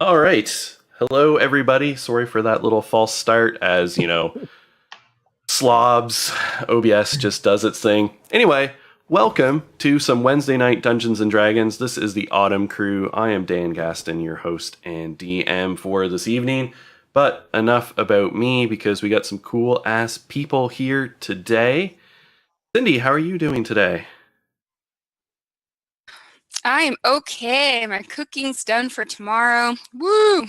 All right. Hello, everybody. Sorry for that little false start, as slobs. OBS just does its thing. Anyway, welcome to some Wednesday night Dungeons and Dragons. This is the Autumn Crew. I am Dan Gaston, your host and DM for this evening. But enough about me, because we got some cool ass people here today. Cindy, how are you doing today? I am okay. My cooking's done for tomorrow. Woo!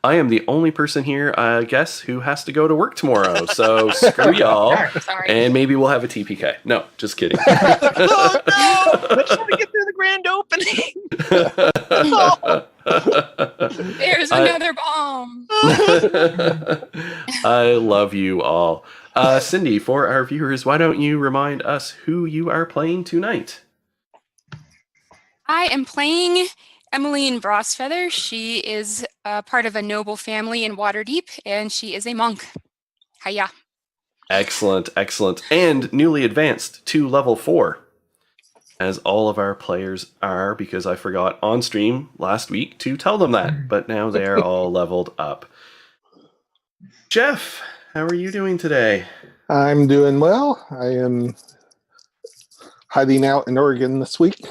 I am the only person here, I guess, who has to go to work tomorrow. So screw y'all. Sorry. And maybe we'll have a TPK. No, just kidding. Oh no! Let's try to get through the grand opening. There's another bomb. I love you all. Cindy, for our viewers, why don't you remind us who you are playing tonight? I am playing Emmeline Brosfeather. She is part of a noble family in Waterdeep, and she is a monk. Hiya. Excellent, excellent. And newly advanced to level 4. As all of our players are, because I forgot on stream last week to tell them that. But now they are all leveled up. Jeff, how are you doing today? I'm doing well. I am hiding out in Oregon this week,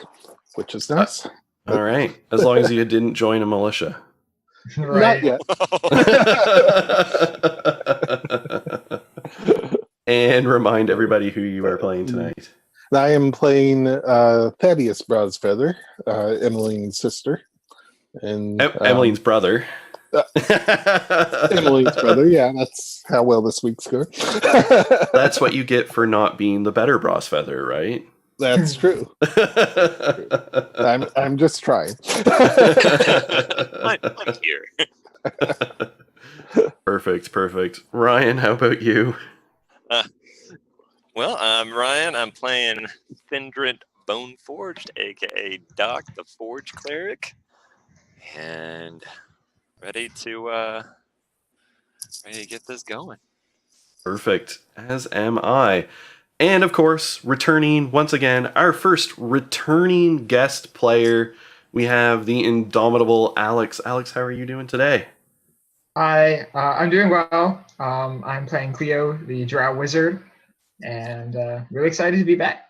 which is nice. All right. As long as you didn't join a militia. Not yet. And remind everybody who you are playing tonight. I am playing Thaddeus Brosfeather, Emmeline's sister. And Emmeline's brother. Emmeline's brother, yeah, that's how well this week's going. That's what you get for not being the better Brosfeather, right? That's true. I'm just trying. I'm here. Perfect. Ryan, how about you? Well, I'm Ryan. I'm playing Thindred Boneforged, aka Doc, the Forge Cleric, and ready to get this going. Perfect. As am I. And of course, returning once again, our first returning guest player, we have the indomitable Alex. Alex, how are you doing today? Hi, I'm doing well. I'm playing Cleo, the Drow Wizard, and really excited to be back.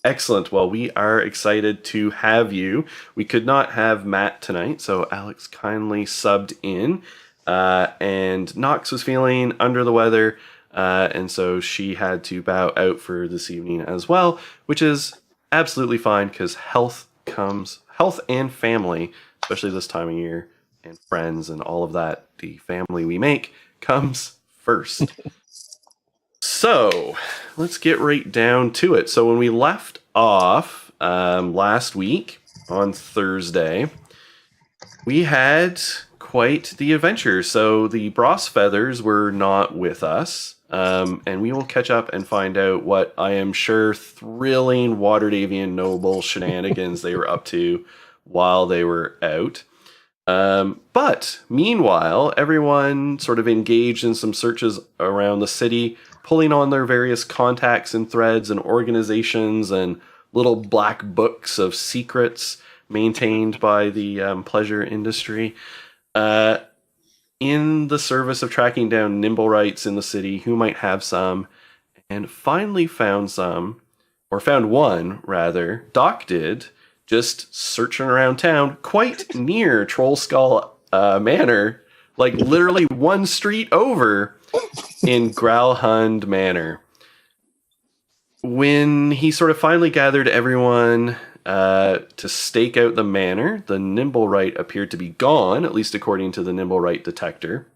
Excellent. Well, we are excited to have you. We could not have Matt tonight, so Alex kindly subbed in. And Nox was feeling under the weather, and so she had to bow out for this evening as well, which is absolutely fine, because health and family, especially this time of year, and friends and all of that, the family we make, comes first. So, let's get right down to it. So when we left off last week on Thursday, we had quite the adventure. So the Brosfeathers were not with us, and we will catch up and find out what I am sure thrilling Waterdavian noble shenanigans they were up to while they were out. But meanwhile, everyone sort of engaged in some searches around the city, pulling on their various contacts and threads and organizations and little black books of secrets maintained by the pleasure industry, in the service of tracking down Nimblewrights in the city who might have some, and finally found one rather. Doc did, just searching around town, quite near Trollskull Manor, like literally one street over in Growlhund Manor. When he sort of finally gathered everyone to stake out the manor, the Nimblewright appeared to be gone, at least according to the Nimblewright detector.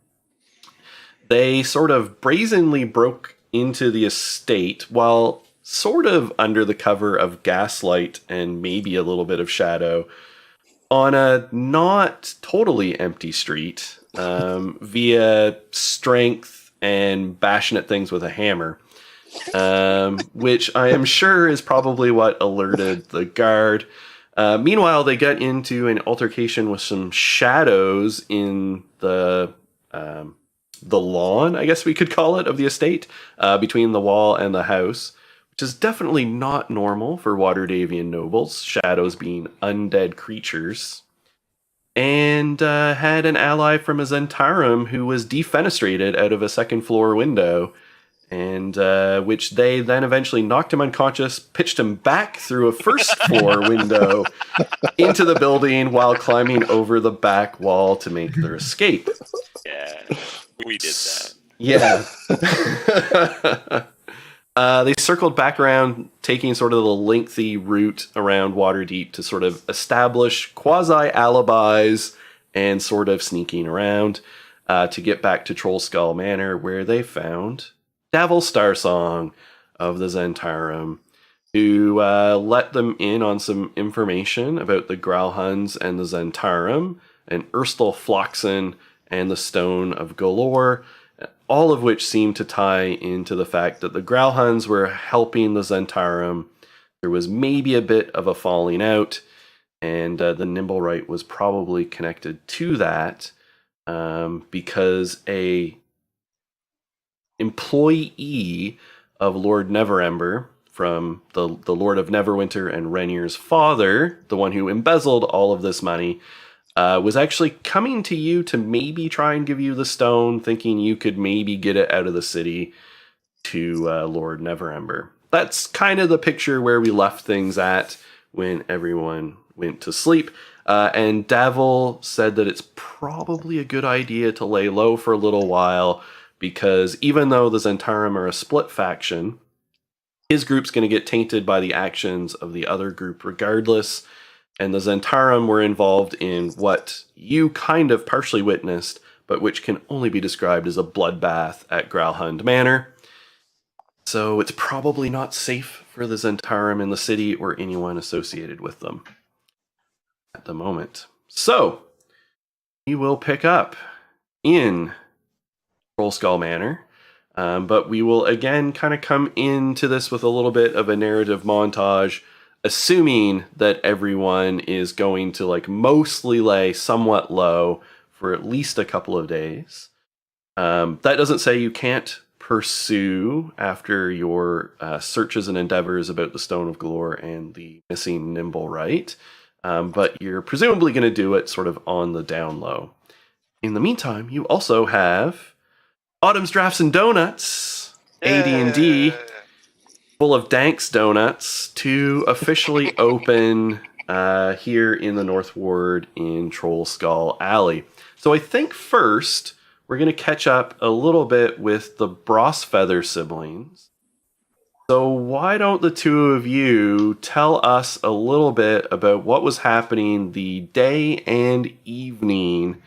They sort of brazenly broke into the estate while sort of under the cover of gaslight and maybe a little bit of shadow on a not totally empty street, via strength and bashing at things with a hammer. Which I am sure is probably what alerted the guard. Meanwhile, they get into an altercation with some shadows in the lawn, I guess we could call it, of the estate, between the wall and the house, which is definitely not normal for Waterdavian nobles, shadows being undead creatures. and had an ally from a Zentarum who was defenestrated out of a second floor window, and which they then eventually knocked him unconscious, pitched him back through a first floor window into the building while climbing over the back wall to make their escape. Yeah, we did that. Yeah. They circled back around, taking sort of the lengthy route around Waterdeep to sort of establish quasi-alibis and sort of sneaking around to get back to Trollskull Manor, where they found Davil Starsong of the Zentarum, who let them in on some information about the Growlhuns and the Zentarum, and Erstal Floxen and the Stone of Galore, all of which seem to tie into the fact that the Growlhuns were helping the Zentarum. There was maybe a bit of a falling out, and the Nimblewright was probably connected to that because a employee of Lord Neverember, from the Lord of Neverwinter and Renier's father, the one who embezzled all of this money, was actually coming to you to maybe try and give you the stone, thinking you could maybe get it out of the city to Lord Neverember. That's kind of the picture where we left things at when everyone went to sleep. And Davil said that it's probably a good idea to lay low for a little while, because even though the Zentarum are a split faction, his group's going to get tainted by the actions of the other group regardless. And the Zentarum were involved in what you kind of partially witnessed, but which can only be described as a bloodbath at Growlhund Manor. So it's probably not safe for the Zentarum in the city or anyone associated with them at the moment. So we will pick up in Trollskull Manor, but we will again kind of come into this with a little bit of a narrative montage, assuming that everyone is going to like mostly lay somewhat low for at least a couple of days. That doesn't say you can't pursue after your searches and endeavors about the Stone of Galore and the missing Nimblewright, but you're presumably going to do it sort of on the down low. In the meantime, you also have Autumn's Drafts and Donuts, AD&D, full of Danks donuts, to officially open here in the North Ward in Trollskull Alley. So I think first we're going to catch up a little bit with the Brosfeather siblings. So why don't the two of you tell us a little bit about what was happening the day and evening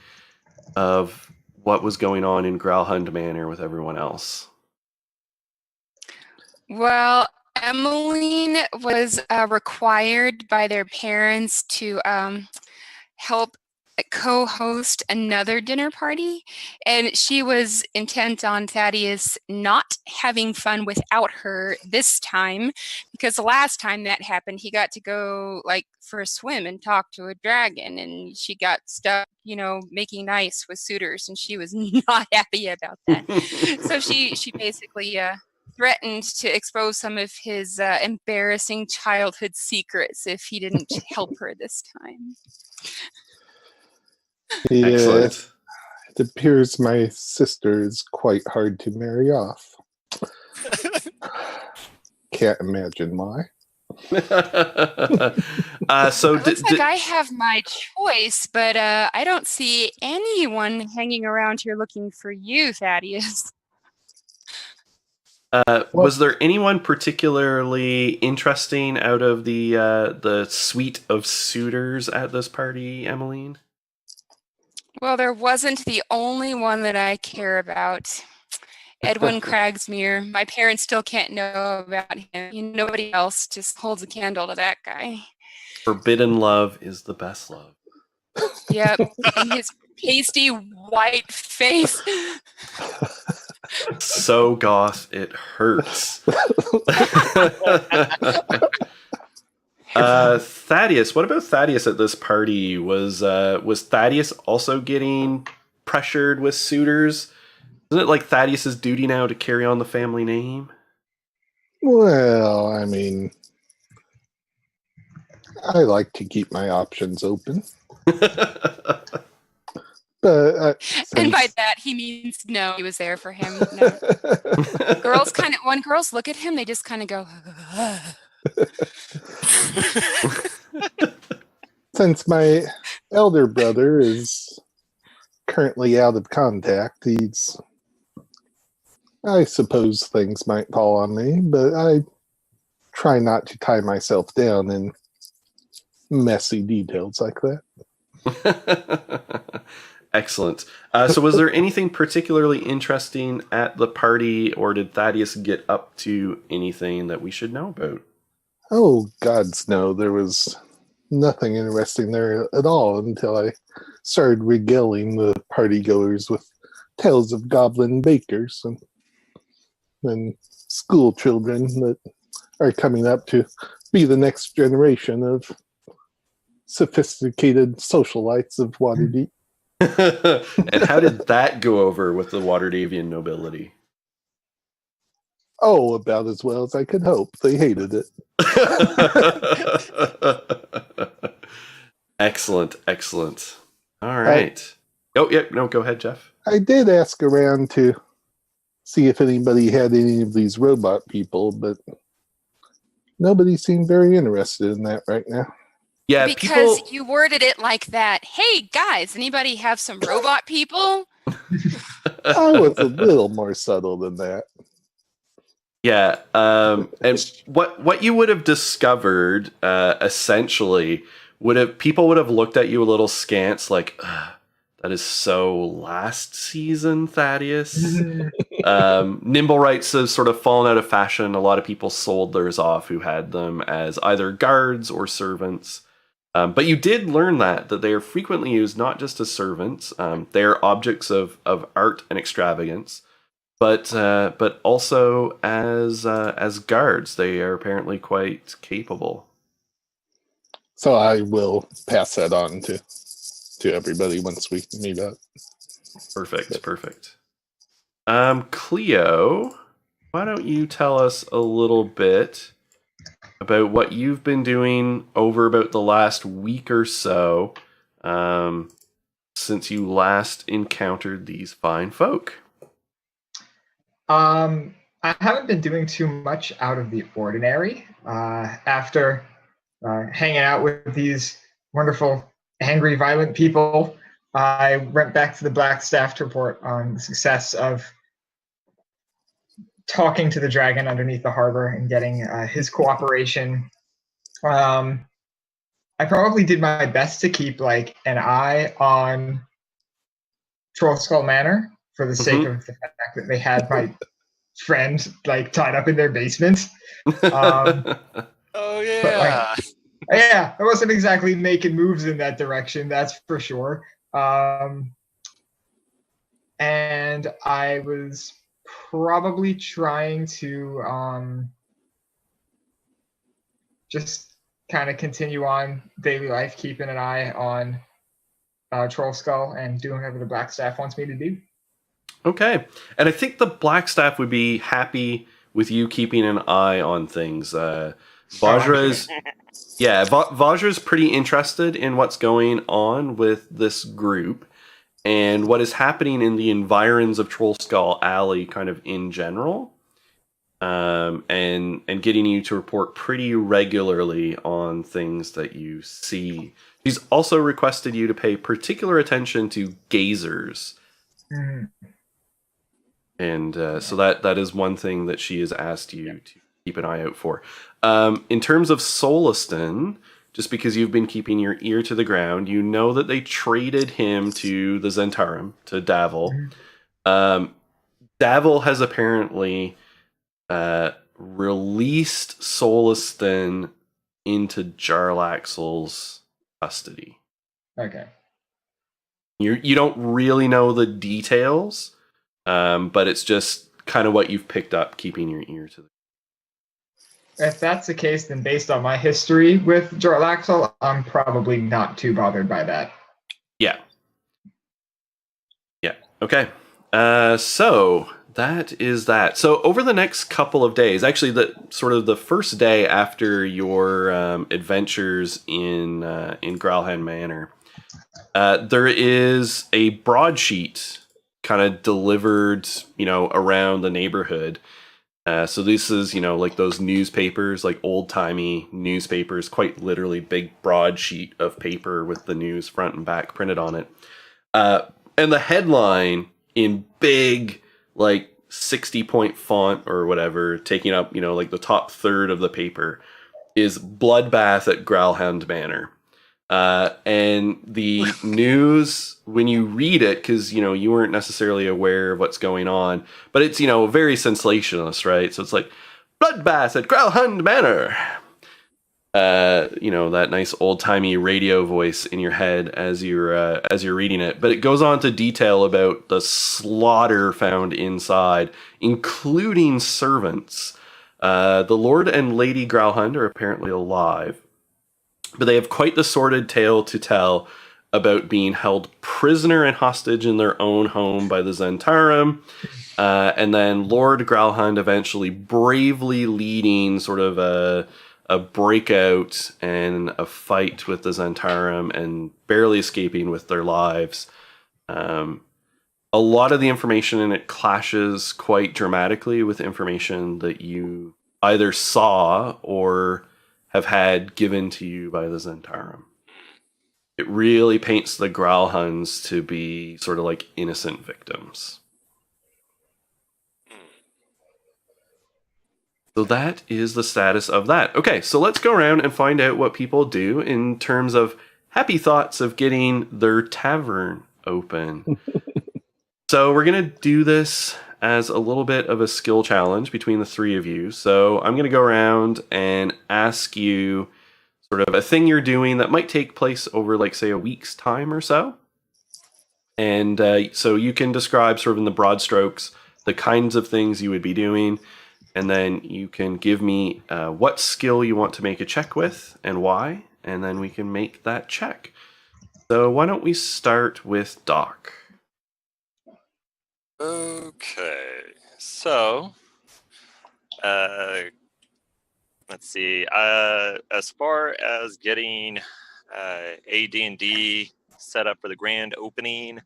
of what was going on in Growlhund Manor with everyone else? Well, Emmeline was required by their parents to help co-host another dinner party, and she was intent on Thaddeus not having fun without her this time, because the last time that happened, he got to go like for a swim and talk to a dragon, and she got stuck, making nice with suitors, and she was not happy about that. So she basically threatened to expose some of his embarrassing childhood secrets if he didn't help her this time. Yeah, Excellent. it appears my sister is quite hard to marry off. Can't imagine why. So It looks like I have my choice, but I don't see anyone hanging around here looking for you, Thaddeus. Was there anyone particularly interesting out of the suite of suitors at this party, Emmeline? Well, there wasn't the only one that I care about. Edwin Cragsmere. My parents still can't know about him. Nobody else just holds a candle to that guy. Forbidden love is the best love. Yep, and his pasty white face. So goth, it hurts. Thaddeus, what about Thaddeus at this party? Was Thaddeus also getting pressured with suitors? Isn't it like Thaddeus's duty now to carry on the family name? Well, I mean, I like to keep my options open. But And by that, he means no, he was there for him. No. When girls look at him, they just kind of go, since my elder brother is currently out of contact, I suppose things might fall on me, but I try not to tie myself down in messy details like that. Excellent. So was there anything particularly interesting at the party, or did Thaddeus get up to anything that we should know about? Oh, gods no, there was nothing interesting there at all until I started regaling the partygoers with tales of goblin bakers and school children that are coming up to be the next generation of sophisticated socialites of Waterdeep. And how did that go over with the Waterdavian nobility? Oh, about as well as I could hope. They hated it. Excellent. All right. Oh, yeah. No, go ahead, Jeff. I did ask around to see if anybody had any of these robot people, but nobody seemed very interested in that right now. Yeah, because you worded it like that. Hey, guys, anybody have some robot people? I was a little more subtle than that. Yeah, and what you would have discovered, essentially, people would have looked at you a little skance, like, that is so last season, Thaddeus. Nimblewrights have sort of fallen out of fashion. A lot of people sold theirs off who had them as either guards or servants. But you did learn that they are frequently used not just as servants. They are objects of art and extravagance. But also as guards, they are apparently quite capable. So I will pass that on to everybody once we meet up. Perfect. Cleo, why don't you tell us a little bit about what you've been doing over about the last week or so, since you last encountered these fine folk? I haven't been doing too much out of the ordinary. After hanging out with these wonderful, angry, violent people, I went back to the Black Staff to report on the success of talking to the dragon underneath the harbor and getting his cooperation. I probably did my best to keep like an eye on Troll Skull Manor for the sake of the fact that they had my friend like tied up in their basement. Oh yeah. Yeah, I wasn't exactly making moves in that direction, that's for sure. And I was probably trying to just kind of continue on daily life, keeping an eye on Troll Skull and doing whatever the Black Staff wants me to do. Okay. And I think the Black Staff would be happy with you keeping an eye on things. Vajra is pretty interested in what's going on with this group and what is happening in the environs of Troll Skull Alley kind of in general. And getting you to report pretty regularly on things that you see. She's also requested you to pay particular attention to gazers. Mm-hmm. And so that is one thing that she has asked you to keep an eye out for. In terms of Soliston, just because you've been keeping your ear to the ground, you know that they traded him to the Zentarum, to Davil. Davil has apparently released Soliston into Jarlaxle's custody. Okay. You don't really know the details, but it's just kind of what you've picked up, keeping your ear to the. If that's the case, then based on my history with Jarlaxle, I'm probably not too bothered by that. Yeah. Okay. So that is that. So over the next couple of days, actually, the first day after your adventures in Gralhan Manor, There is a broadsheet kind of delivered, around the neighborhood. So this is, like those newspapers, like old-timey newspapers, quite literally big broadsheet of paper with the news front and back printed on it. And the headline in big, like 60-point font or whatever, taking up, like the top third of the paper, is Bloodbath at Growlhound Manor. And the news, when you read it, because, you weren't necessarily aware of what's going on, but it's, very sensationalist, right? So it's like, Bloodbath at Growlhound Manor. That nice old-timey radio voice in your head as you're reading it. But it goes on to detail about the slaughter found inside, including servants. The Lord and Lady Growlhound are apparently alive, but they have quite the sordid tale to tell about being held prisoner and hostage in their own home by the Zentarum, and then Lord Growlhound eventually bravely leading sort of a breakout and a fight with the Zentarum and barely escaping with their lives. A lot of the information in it clashes quite dramatically with information that you either saw or have had given to you by the Zentarum. It really paints the Growlhounds to be sort of like innocent victims. So that is the status of that. Okay, so let's go around and find out what people do in terms of happy thoughts of getting their tavern open. So we're going to do this as a little bit of a skill challenge between the three of you. So I'm going to go around and ask you sort of a thing you're doing that might take place over, like, say, a week's time or so. And so you can describe sort of in the broad strokes the kinds of things you would be doing. And then you can give me what skill you want to make a check with and why. And then we can make that check. So why don't we start with Doc? Okay, so let's see. As far as getting AD&D set up for the grand opening,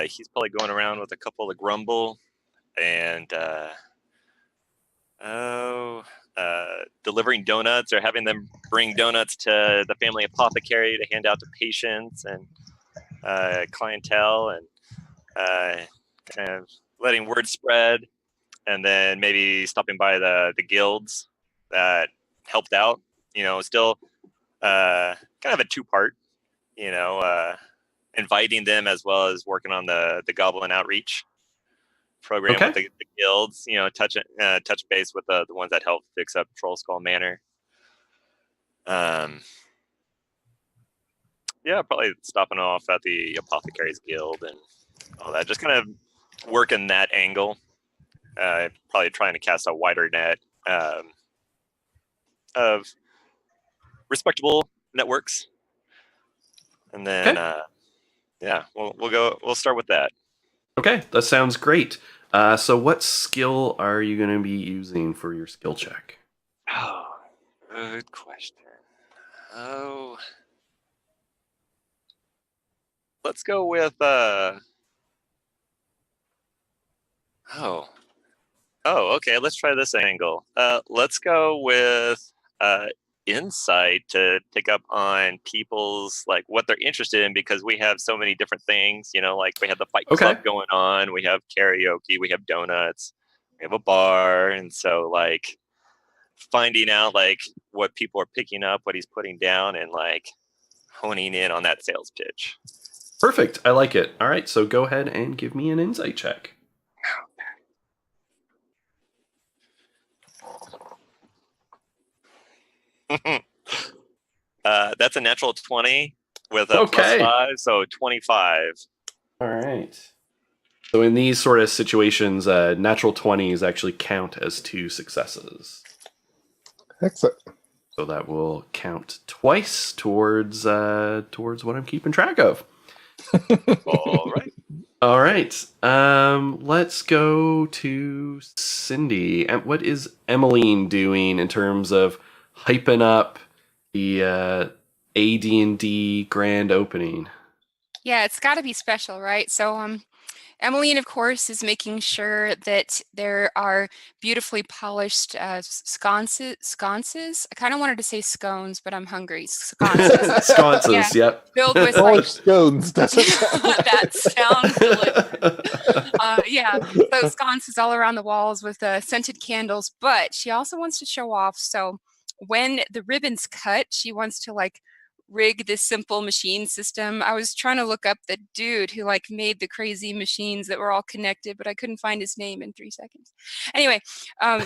he's probably going around with a couple of grumble and delivering donuts or having them bring donuts to the family apothecary to hand out to patients and clientele, and kind of letting word spread, and then maybe stopping by the guilds that helped out. Still kind of a two-part, inviting them as well as working on the goblin outreach program with the guilds. Touch base with the ones that help fix up Troll Skull Manor. Probably stopping off at the Apothecaries Guild and all that. Just kind of working that angle. Probably trying to cast a wider net of respectable networks. And then, we'll start with that. Okay, that sounds great. So what skill are you going to be using for your skill check? Oh, good question. Oh, let's go with okay, let's try this angle. Let's go with insight to pick up on people's, like, what they're interested in, because we have so many different things, like we have the fight club going on, we have karaoke, we have donuts, we have a bar, and so, like, finding out, like, what people are picking up, what he's putting down, and, like, honing in on that sales pitch. Perfect. I like it. All right, so go ahead and give me an insight check. That's a natural 20 with a +5, so 25. All right. So in these sort of situations, natural 20s actually count as 2 successes. Excellent. So that will count twice towards what I'm keeping track of. All right. All right. Let's go to Cindy. And what is Emmeline doing in terms of hyping up the AD&D grand opening? Yeah, it's got to be special, right? So, Emmeline, of course, is making sure that there are beautifully polished sconces. Sconces. I kind of wanted to say scones, but I'm hungry. Sconces. Sconces, yep. Filled with Polish scones doesn't sound that sounds delicious. Yeah, so sconces all around the walls with scented candles. But she also wants to show off. So when the ribbon's cut, she wants to rig this simple machine system. I was trying to look up the dude who made the crazy machines that were all connected, but I couldn't find his name in 3 seconds. Anyway,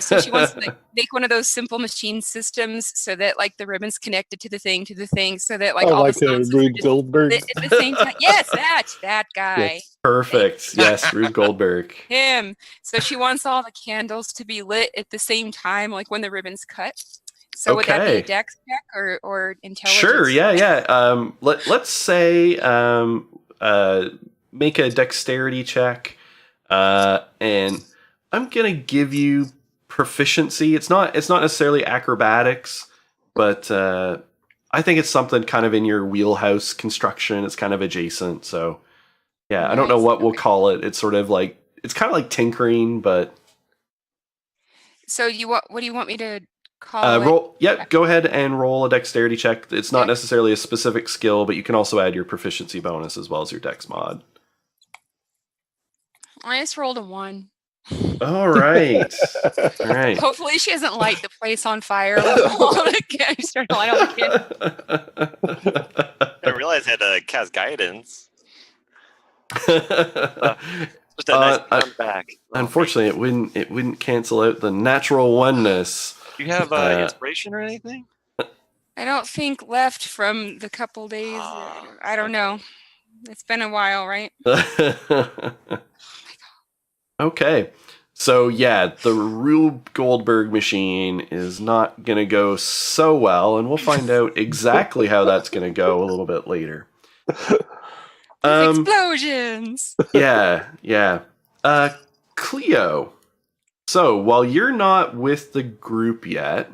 so she wants to make one of those simple machine systems so that the ribbon's connected to the thing, so that all like the sconces are Rube just Goldberg. lit at the same time. Yes, that guy. Yes. Perfect. Yes, Rube Goldberg. Him. So she wants all the candles to be lit at the same time, when the ribbon's cut. So would that be Okay. a dex check or intelligence? Sure, yeah. Let's say make a dexterity check, and I'm gonna give you proficiency. It's not necessarily acrobatics, but I think it's something kind of in your wheelhouse. Construction. It's kind of adjacent. So yeah, I don't know Nice. what we'll Okay. call it. It's sort of it's kind of like tinkering, but So what do you want me to call it? roll. Yeah, go ahead and roll a dexterity check. It's not Okay. necessarily a specific skill, but you can also add your proficiency bonus as well as your dex mod. I just rolled a 1. All right. All right. Hopefully she doesn't light the place on fire. She's starting to light all the candles. I realized I had to cast guidance. Just a nice comeback. Unfortunately, it wouldn't cancel out the natural oneness. Do you have inspiration or anything? I don't think left from the couple days. I don't know. It's been a while, right? Okay. So yeah, the Rube Goldberg machine is not going to go so well, and we'll find out exactly how that's going to go a little bit later. Explosions. Yeah. Cleo. So while you're not with the group yet,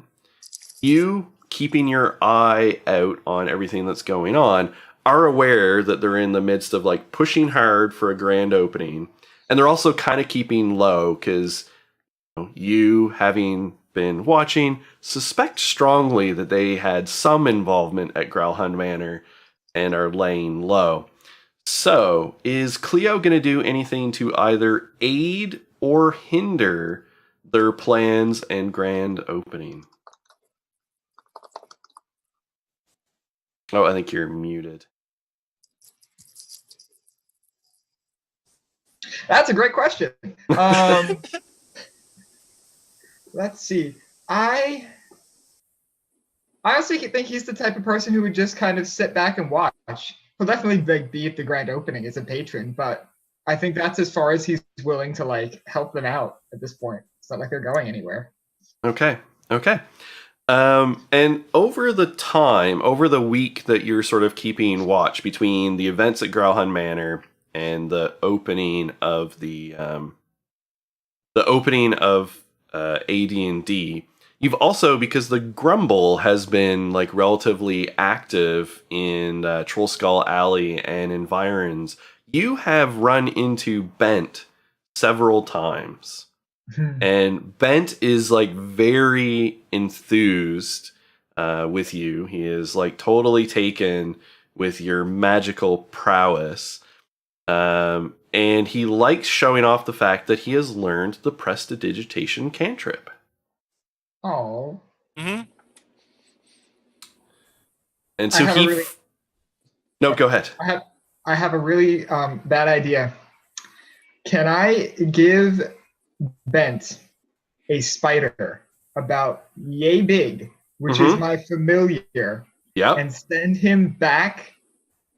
you keeping your eye out on everything that's going on are aware that they're in the midst of pushing hard for a grand opening. And they're also kind of keeping low because you, having been watching, suspect strongly that they had some involvement at Growlhund Manor and are laying low. So, is Cleo going to do anything to either aid or hinder their plans and grand opening? Oh, I think you're muted. That's a great question. Let's see. I honestly think he's the type of person who would just kind of sit back and watch. He'll definitely be at the grand opening as a patron, but I think that's as far as he's willing to help them out at this point. It's not like they're going anywhere. Okay. And over the week that you're sort of keeping watch between the events at Growlhund Manor and the opening of AD&D, you've also, because the Grumble has been relatively active in Trollskull Alley and environs, you have run into Bent several times. And Bent is very enthused with you. He is totally taken with your magical prowess. And he likes showing off the fact that he has learned the prestidigitation cantrip. Oh. Mm-hmm. And so No, go ahead. I have a really bad idea. Can I give Bent a spider about yay big, which is my familiar, and send him back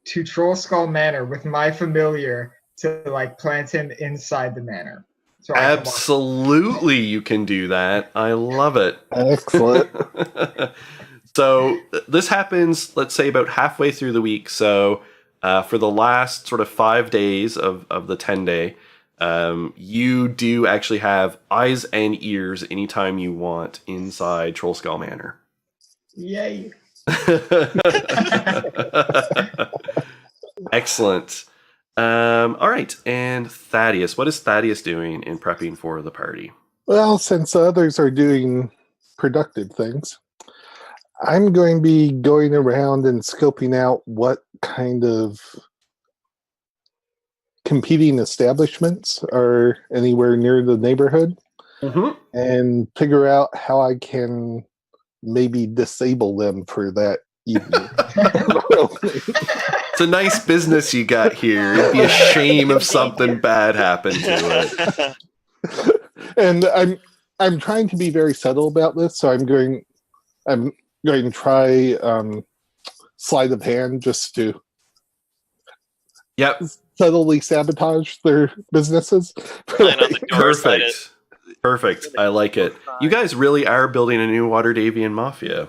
to Trollskull Manor with my familiar to plant him inside the manor? So Absolutely, you can do that. I love it. Excellent. So this happens, let's say, about halfway through the week. So for the last sort of 5 days of the 10-day, you do actually have eyes and ears anytime you want inside Trollskull Manor. Yay. Excellent. All right, and Thaddeus. What is Thaddeus doing in prepping for the party? Well, since the others are doing productive things, I'm going to be going around and scoping out what kind of competing establishments are anywhere near the neighborhood and figure out how I can maybe disable them for that evening. It's a nice business you got here. It'd be a shame if something bad happened to it. And I'm trying to be very subtle about this, so I'm going to try sleight of hand just to subtly sabotage their businesses. Perfect. I like it. You guys really are building a new Waterdavian mafia.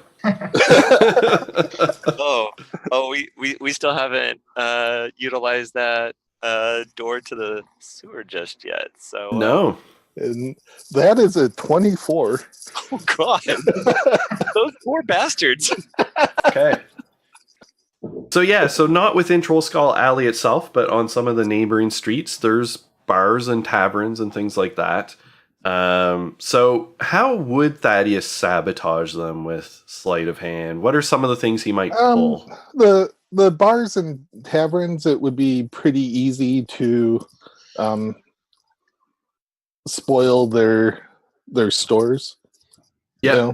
We still haven't utilized that door to the sewer just yet. So no. And that is a 24. Oh God, those poor bastards. Okay. So not within Troll Skull Alley itself, but on some of the neighboring streets, there's bars and taverns and things like that. So how would Thaddeus sabotage them with sleight of hand? What are some of the things he might pull? The bars and taverns, it would be pretty easy to spoil their stores. Yeah.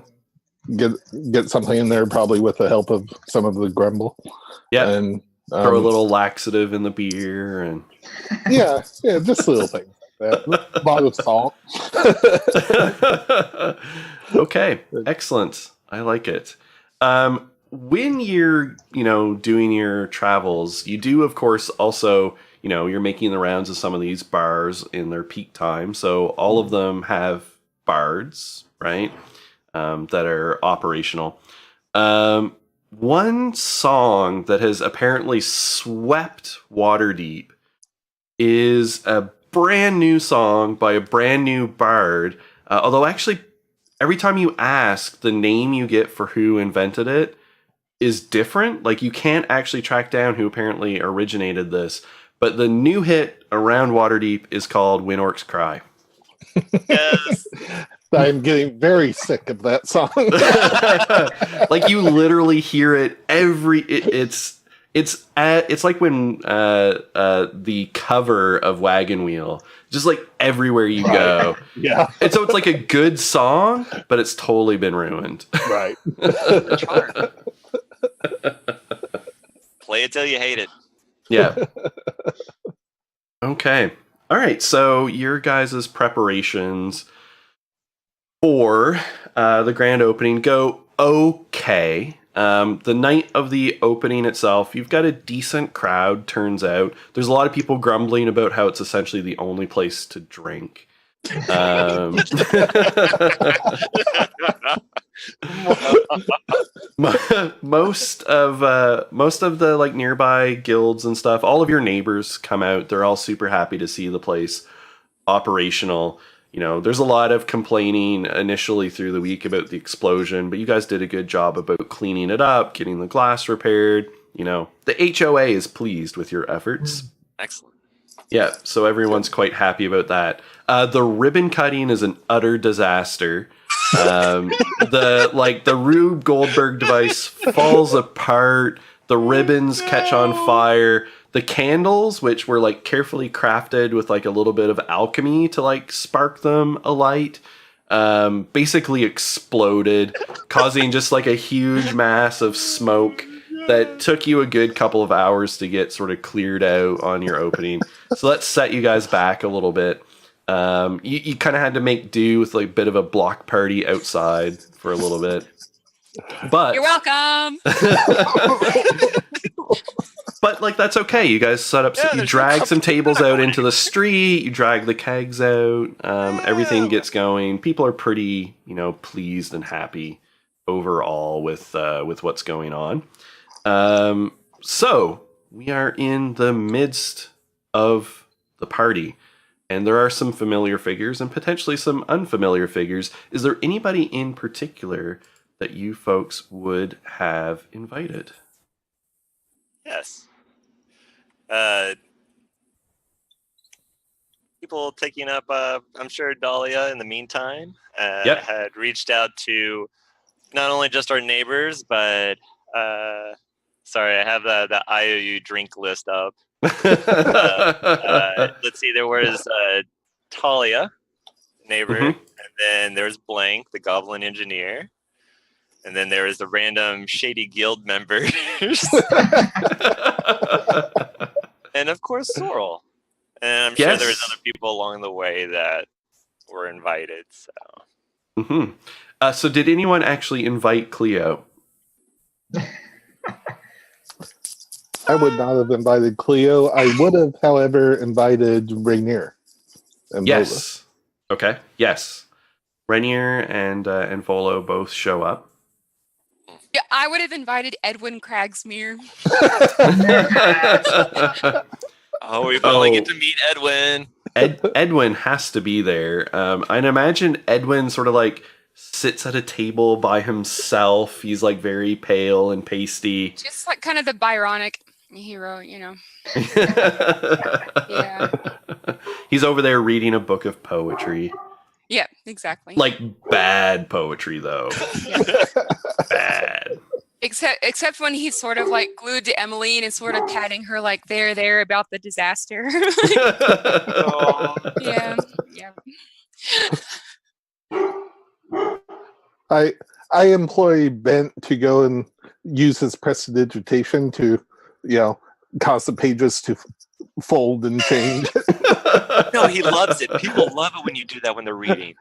Get something in there, probably with the help of some of the grumble. Yeah. And throw a little laxative in the beer and yeah, just little things like that. A lot of salt. Okay, excellent. I like it. When you're, doing your travels, you do, of course, also, you're making the rounds of some of these bars in their peak time. So all of them have bards, right, that are operational. One song that has apparently swept Waterdeep is a brand new song by a brand new bard. Although actually, every time you ask, the name you get for who invented it is different. Like, you can't actually track down who apparently originated this. But the new hit around Waterdeep is called When Orcs Cry. Yes. I'm getting very sick of that song. Like, you literally hear it it's like when the cover of Wagon Wheel, just like everywhere you go. Yeah. And so it's like a good song, but it's totally been ruined. Right. Play it till you hate it. Yeah. Okay. All right. So your guys' preparations for the grand opening go okay. The night of the opening itself, you've got a decent crowd, turns out. There's a lot of people grumbling about how it's essentially the only place to drink. Most of the like nearby guilds and stuff, all of your neighbors come out. They're all super happy to see the place operational. There's a lot of complaining initially through the week about the explosion, but you guys did a good job about cleaning it up, getting the glass repaired. The HOA is pleased with your efforts. Excellent. Yeah, so everyone's quite happy about that. The ribbon cutting is an utter disaster. The Rube Goldberg device falls apart. The ribbons catch on fire. The candles, which were like carefully crafted with like a little bit of alchemy to like spark them alight, basically exploded, causing just like a huge mass of smoke that took you a good couple of hours to get sort of cleared out on your opening. So let's set you guys back a little bit. You kind of had to make do with like a bit of a block party outside for a little bit. But you're welcome. But like, that's okay. You guys set up, you drag some tables out into the street, you drag the kegs out, everything gets going. People are pretty, pleased and happy overall with what's going on. So we are in the midst of the party, and there are some familiar figures and potentially some unfamiliar figures. Is there anybody in particular that you folks would have invited? Yes. People taking up, I'm sure Dahlia in the meantime Yep. had reached out to not only just our neighbors, but sorry, I have the IOU drink list up. Let's see, there was Talia, neighbor, and then there's Blank, the goblin engineer, and then there is the random shady guild members, and of course Sorrel. And I'm sure there's other people along the way that were invited. So, so did anyone actually invite Cleo? I would not have invited Cleo. I would have, however, invited Rainier. And Yes. Bola. Okay. Yes. Rainier and Volo both show up. Yeah, I would have invited Edwin Cragsmere. Oh, we finally get to meet Edwin. Edwin has to be there. I'd imagine Edwin sort of like sits at a table by himself. He's like very pale and pasty. Just like kind of the Byronic hero, you know. Yeah. He's over there reading a book of poetry. Yeah, exactly. Like bad poetry, though. Yeah. Bad. Except when he's sort of like glued to Emmeline and sort of patting her like there about the disaster. Yeah. I employ Bent to go and use his prestidigitation to, cause the pages to fold and change. No, he loves it. People love it when you do that when they're reading.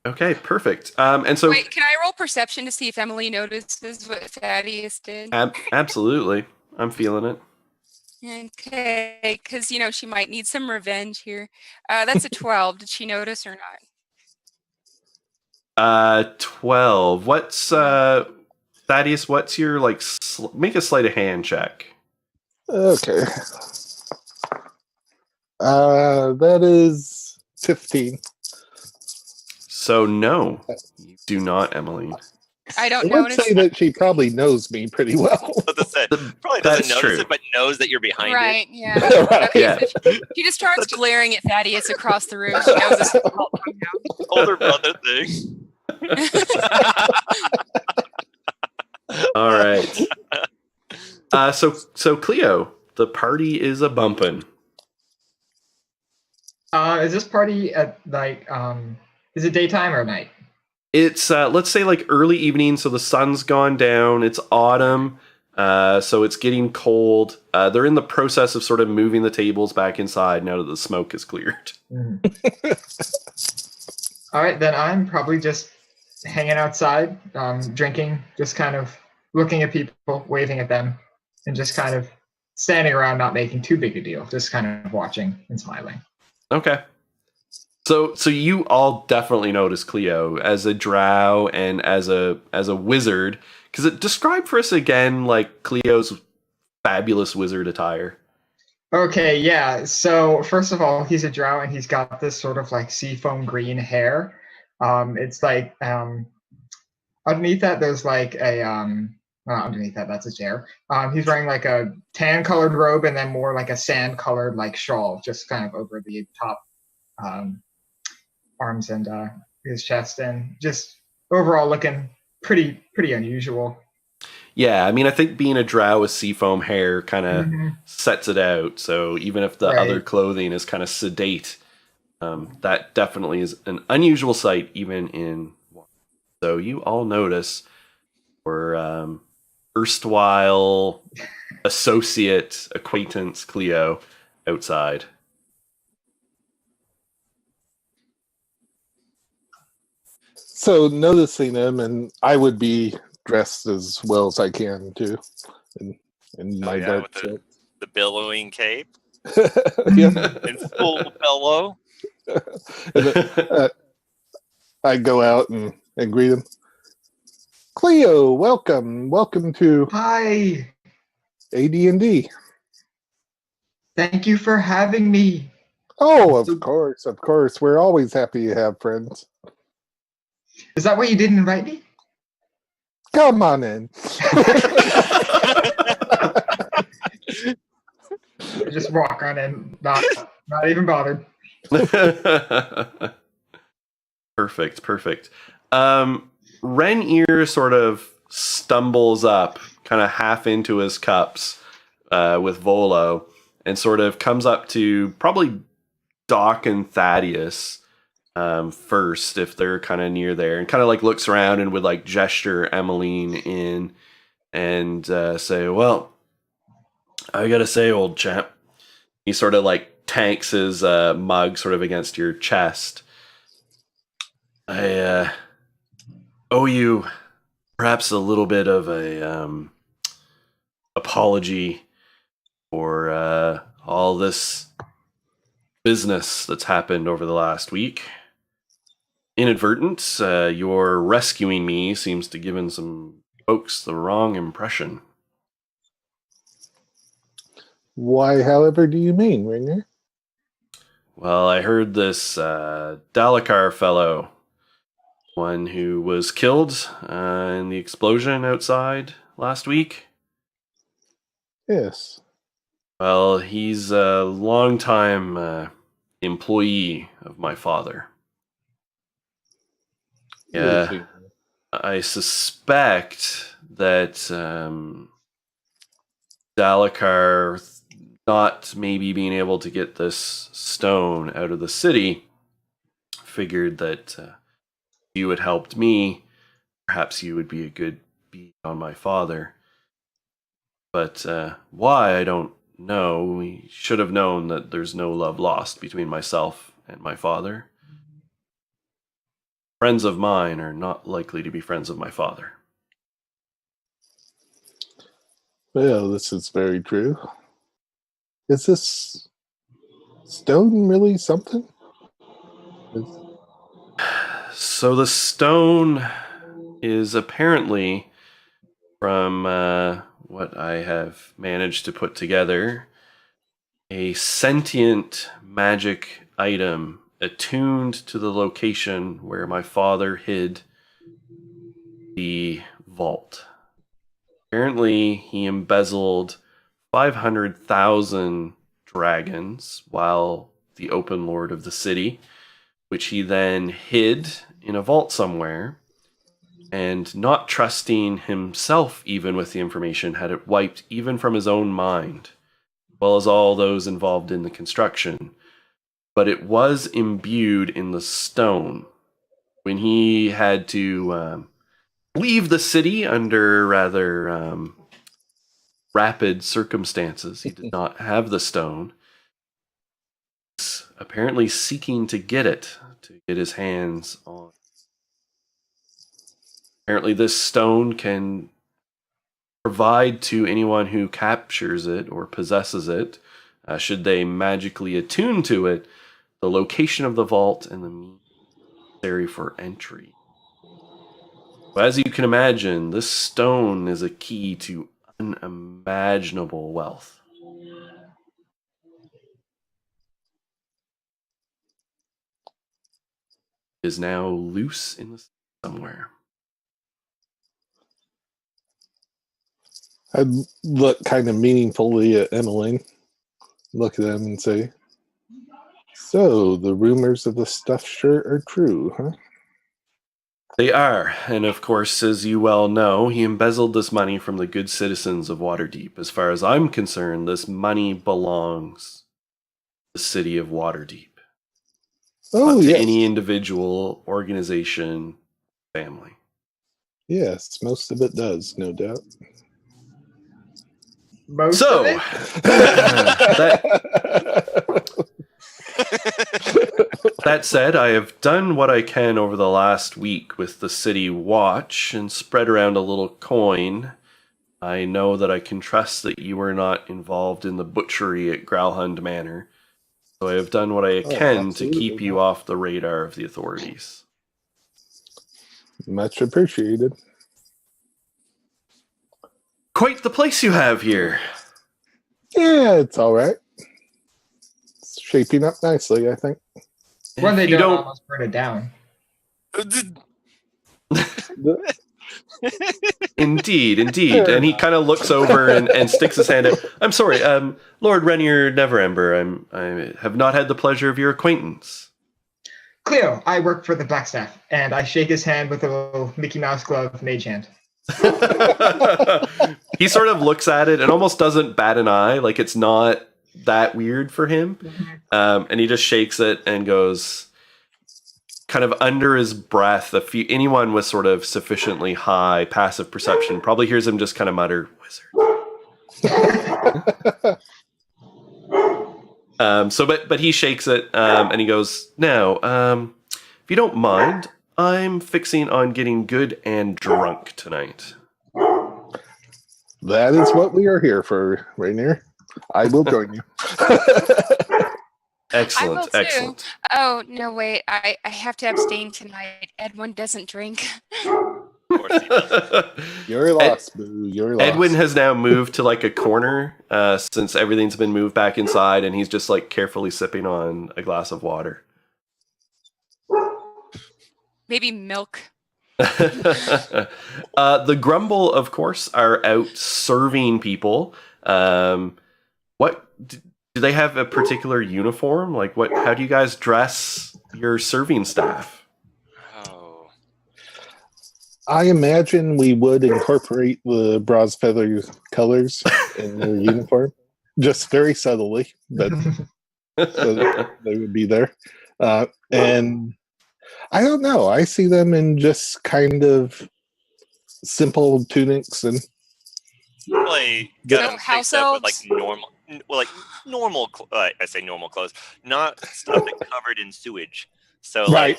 Okay, perfect. And so, wait, can I roll perception to see if Emily notices what Thaddeus did? Absolutely, I'm feeling it. Okay, because she might need some revenge here. That's a 12. Did she notice or not? 12. What's Thaddeus? What's your make a sleight of hand check? Okay. That is 15. So no, you do not, Emily. I don't I would notice. say that she probably knows me pretty well. Probably doesn't notice it, but knows that you're behind right, it. Yeah. Right. Okay, Yeah. so she just starts glaring at Thaddeus across the room. She knows it's difficult now. Older brother thing. All right. So Cleo, the party is a bumpin'. Is this party at is it daytime or night? It's let's say like early evening, so the sun's gone down. It's autumn, so it's getting cold. They're in the process of sort of moving the tables back inside now that the smoke is cleared. All right, then I'm probably just hanging outside, drinking, just kind of looking at people, waving at them, and just kind of standing around, not making too big a deal, just kind of watching and smiling. Okay. So you all definitely notice Cleo as a drow and as a wizard. Because describe for us again like Cleo's fabulous wizard attire. Okay, yeah. So first of all, he's a drow and he's got this sort of like seafoam green hair. It's like underneath that there's like a underneath that that's his hair. He's wearing like a tan colored robe and then more like a sand colored like shawl, just kind of over the top arms and his chest, and just overall looking pretty unusual. Yeah, I mean, I think being a drow with seafoam hair kind of sets it out. So even if the other clothing is kind of sedate, that definitely is an unusual sight, even in. So you all notice we're erstwhile associate acquaintance Cleo outside. So noticing him, and I would be dressed as well as I can too, in my dark with the billowing cape. Yeah. In full bellow. I go out and greet him. Cleo, welcome to Hi. AD&D. Thank you for having me. Oh, of course. We're always happy to have friends. Is that why you didn't invite me? Come on in. Just walk on in, not even bothered. Perfect. Ren-Ear sort of stumbles up, kind of half into his cups with Volo, and sort of comes up to probably Doc and Thaddeus first, if they're kind of near there, and kind of like looks around and would like gesture Emmeline in and say, well, I gotta say, old chap, he sort of like tanks his mug sort of against your chest. I owe you perhaps a little bit of a apology for all this business that's happened over the last week. Inadvertent, your rescuing me seems to given some folks the wrong impression. Why, however, do you mean, Ringer? Well, I heard this Dalekar fellow, one who was killed in the explosion outside last week. Yes. Well, he's a longtime employee of my father. Yeah, I suspect that Dalekar, not maybe being able to get this stone out of the city, figured that you had helped me. Perhaps you would be a good beat on my father. But why, I don't know. We should have known that there's no love lost between myself and my father. Friends of mine are not likely to be friends of my father. Well, this is very true. Is this stone really something? So the stone is apparently, from what I have managed to put together, a sentient magic item attuned to the location where my father hid the vault. Apparently, he embezzled 500,000 dragons while the open lord of the city, which he then hid in a vault somewhere, and not trusting himself even with the information, had it wiped even from his own mind, as well as all those involved in the construction. But it was imbued in the stone. When he had to leave the city under rather rapid circumstances, he did not have the stone. He's apparently seeking to get it, to get his hands on. Apparently this stone can provide to anyone who captures it or possesses it, should they magically attune to it, the location of the vault and the means necessary for entry. So as you can imagine, this stone is a key to unimaginable wealth. It is now loose in the sea somewhere. I'd look kind of meaningfully at Emmeline, look at them and say, so the rumors of the stuffed shirt are true, huh? They are, and of course, as you well know, he embezzled this money from the good citizens of Waterdeep. As far as I'm concerned, this money belongs to the city of Waterdeep. Oh, not to yes. any individual, organization, family. Yes, most of it does, no doubt. Most So, of it? That said, I have done what I can over the last week with the city watch and spread around a little coin. I know that I can trust that you are not involved in the butchery at Growlhund Manor, so I have done what I can to keep you off the radar of the authorities. Much appreciated. Quite the place you have here. Yeah, it's all right. It's shaping up nicely, I think. When they If you don't almost burn it down. Indeed. And he kind of looks over and sticks his hand out. I'm sorry, Lord Renier Neverember. I have not had the pleasure of your acquaintance. Cleo, I work for the Blackstaff, and I shake his hand with a little Mickey Mouse glove mage hand. He sort of looks at it and almost doesn't bat an eye, like it's not that weird for him. And he just shakes it and goes, kind of under his breath, anyone with sort of sufficiently high passive perception probably hears him just kind of mutter, "Wizard." But he shakes it and he goes, "Now, if you don't mind, I'm fixing on getting good and drunk tonight." That is what we are here for, Rainier. I will join you. Excellent, I will excellent. too. Oh, no, wait. I have to abstain tonight. Edwin doesn't drink. Of course he does. You're lost, Boo. You're lost. Edwin has now moved to like a corner since everything's been moved back inside, and he's just like carefully sipping on a glass of water. Maybe milk. The Grumble, of course, are out serving people. What do they have a particular uniform? Like, how do you guys dress your serving staff? Oh. I imagine we would incorporate the Bras Feather colors in their uniform, just very subtly, but so that they would be there. And I don't know. I see them in just kind of simple tunics and Like, got So them house fixed up with elves? normal. I say normal clothes, not stuff that covered in sewage. So right.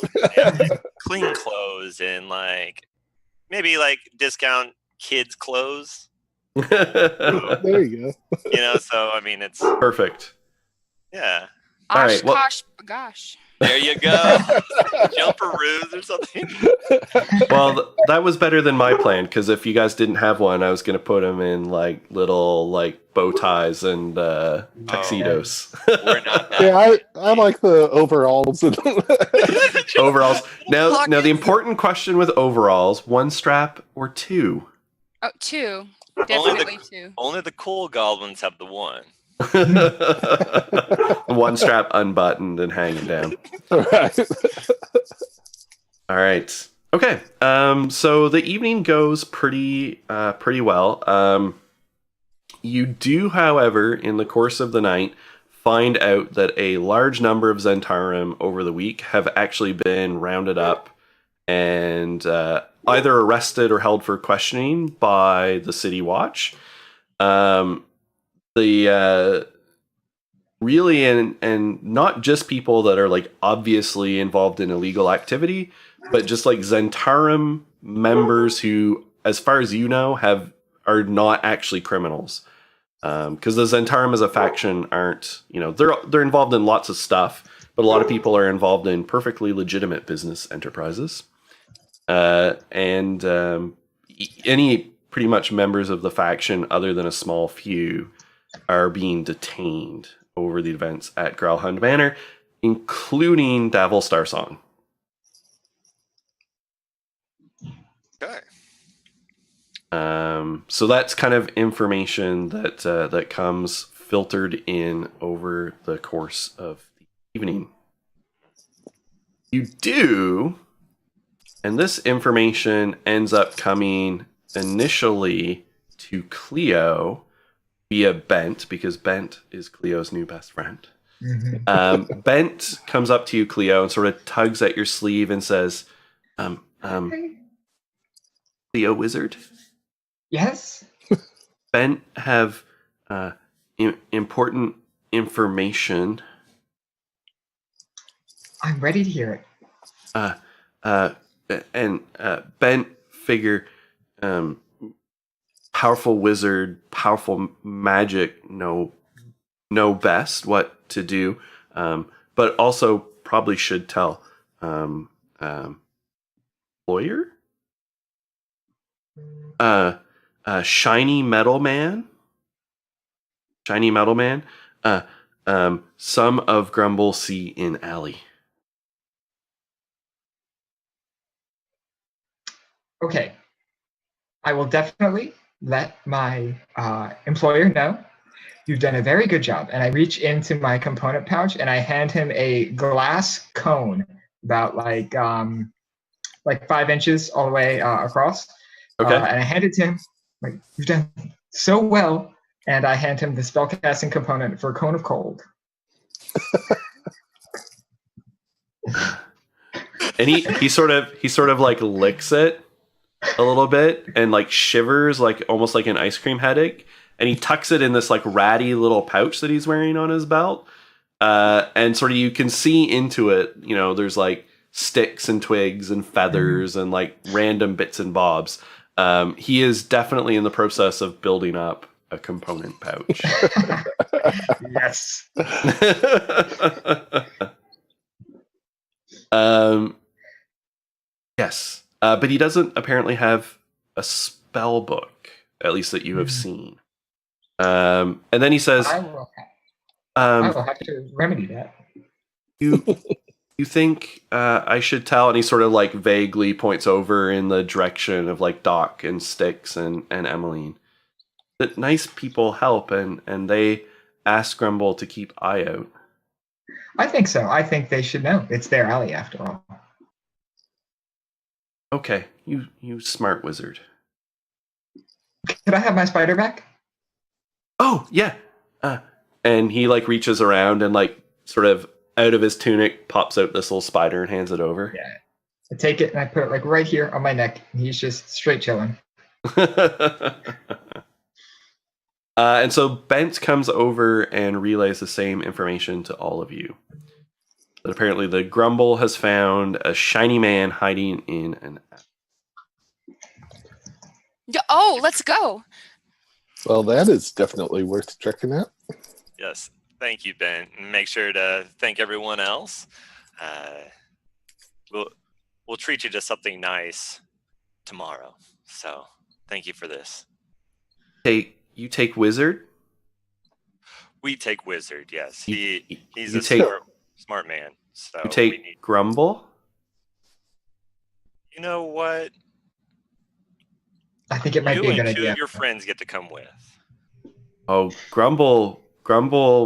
clean clothes and maybe discount kids' clothes. There you go. So I mean, it's Perfect. yeah. All right, well- Gosh. There you go. Jumperoos or something. Well, that was better than my plan, because if you guys didn't have one, I was going to put them in little bow ties and tuxedos. We're not that. Yeah, I like the overalls. Overalls. Now the important question with overalls: one strap or two? Oh, two. Definitely two. Only the cool goblins have the one. One strap unbuttoned and hanging down. Right. All right. Okay. So the evening goes pretty well. You do, however, in the course of the night, find out that a large number of Zentarum over the week have actually been rounded up and either arrested or held for questioning by the City Watch. Really, and not just people that are obviously involved in illegal activity, but just Zentarum members who, as far as you know, are not actually criminals. Because the Zentarum as a faction aren't, they're involved in lots of stuff, but a lot of people are involved in perfectly legitimate business enterprises. And any pretty much members of the faction, other than a small few, are being detained over the events at Growlhound Manor, including Davil Starsong. Okay. So that's kind of information that comes filtered in over the course of the evening. You do, and this information ends up coming initially to Cleo via Bent, because Bent is Cleo's new best friend. Mm-hmm. Bent comes up to you, Cleo, and sort of tugs at your sleeve and says, Cleo Wizard? Yes? Bent have important information. I'm ready to hear it. And Bent figure powerful wizard, powerful magic know best what to do, but also probably should tell lawyer, shiny metal man, some of Grumble see in alley. Okay. I will definitely let my employer know. You've done a very good job. And I reach into my component pouch and I hand him a glass cone about like 5 inches all the way across. Okay. And I hand it to him. Like, you've done so well. And I hand him the spellcasting component for Cone of Cold. And he sort of like licks it a little bit and like shivers, like almost like an ice cream headache. And he tucks it in this like ratty little pouch that he's wearing on his belt. And sort of you can see into it, you know, there's like sticks and twigs and feathers and like random bits and bobs. He is definitely in the process of building up a component pouch. Yes. Yes. But he doesn't apparently have a spell book, at least that you have seen. And then he says, I will have to remedy that. You think I should tell? And he sort of like vaguely points over in the direction of like Doc and Styx and Emmeline. That nice people help and they ask Grumble to keep eye out. I think so. I think they should know. It's their alley after all. Okay, you smart wizard. Could I have my spider back? Oh, yeah. And he like reaches around and like sort of out of his tunic pops out this little spider and hands it over. Yeah. I take it and I put it like right here on my neck. And he's just straight chilling. And so Bent comes over and relays the same information to all of you. That apparently the Grumble has found a shiny man hiding in an... Oh, let's go. Well, that is definitely worth checking out. Yes. Thank you, Ben. And make sure to thank everyone else. We'll treat you to something nice tomorrow. So thank you for this. You take Wizard? We take Wizard, yes. He's you a take, smart man. So you take Grumble? You know what? I think it might be a good You and two idea. of your friends get to come with. Oh, Grumble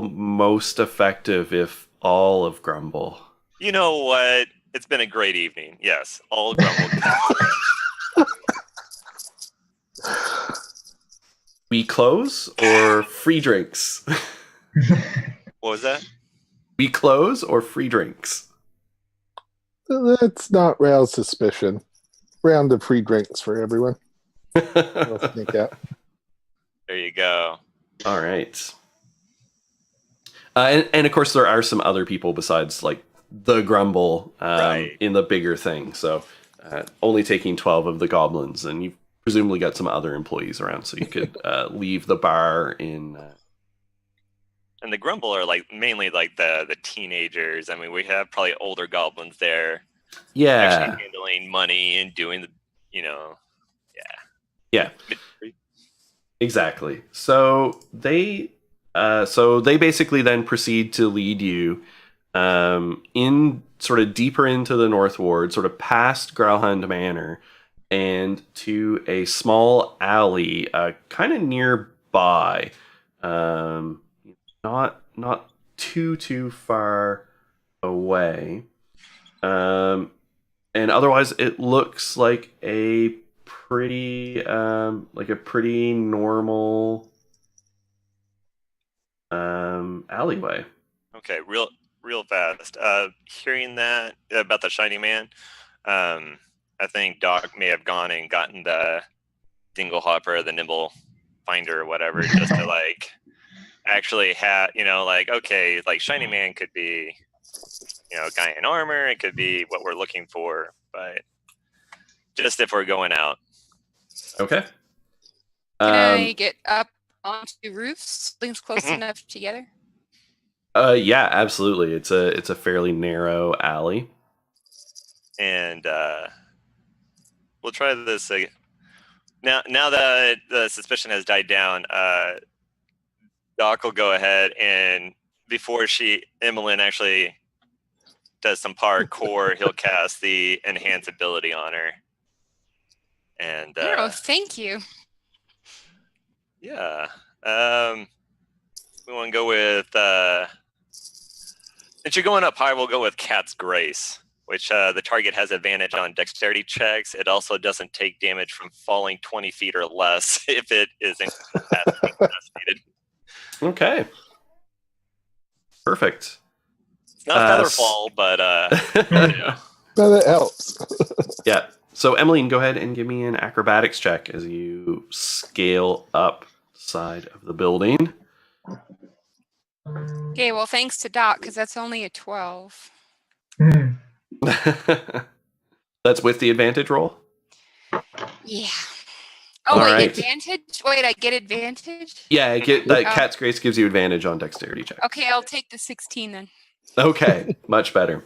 most effective if all of Grumble. You know what? It's been a great evening. Yes, all Grumble. We close or free drinks? What was that? We close or free drinks? Let's not rouse suspicion. Round of free drinks for everyone. We'll sneak out. There you go. All right. And of course, there are some other people besides like the Grumble Right. in the bigger thing. So only taking 12 of the goblins, and you've presumably got some other employees around, so you could leave the bar in. And the Grumble are like mainly like the teenagers. I mean, we have probably older goblins there. Yeah. Actually handling money and doing the, Yeah. Exactly. So they basically then proceed to lead you in sort of deeper into the North Ward, sort of past Growlhound Manor, and to a small alley kind of nearby. Not too far away. And otherwise it looks like a pretty normal alleyway. Okay, real fast. Hearing that about the shiny man, I think Doc may have gone and gotten the dingle hopper, the nimble finder or whatever, just to like actually have, okay, like shiny man could be, a guy in armor, it could be what we're looking for, but just if we're going out. Okay. Can I get up onto roofs? Things close enough together? Yeah, absolutely. It's a fairly narrow alley. And we'll try this again. Now that the suspicion has died down, Doc will go ahead and before Emmeline actually does some parkour, he'll cast the enhance ability on her. And Oh, thank you. yeah, we want to go with. Since you're going up high, we'll go with Cat's Grace, which the target has advantage on dexterity checks. It also doesn't take damage from falling 20 feet or less if it is incapacitated. Okay. Perfect. It's not Featherfall, but yeah. But it helps. Yeah. So, Emmeline, go ahead and give me an acrobatics check as you scale up the side of the building. Okay, well, thanks to Doc, because that's only a 12. That's with the advantage roll? Yeah. Oh, All wait, right. advantage? Wait, I get advantage? Yeah, Cat's Grace gives you advantage on dexterity check. Okay, I'll take the 16 then. Okay, much better.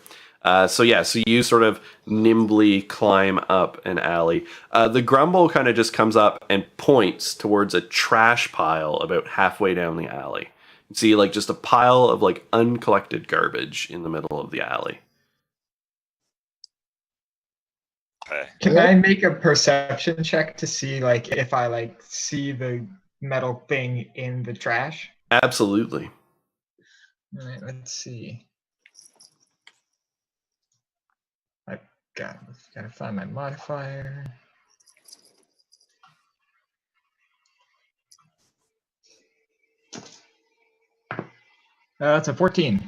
So you sort of nimbly climb up an alley. The grumble kind of just comes up and points towards a trash pile about halfway down the alley. You see, like, just a pile of, like, uncollected garbage in the middle of the alley. Okay. Can I make a perception check to see, like, if I, like, see the metal thing in the trash? Absolutely. All right, let's see. I've gotta find my modifier. That's a 14.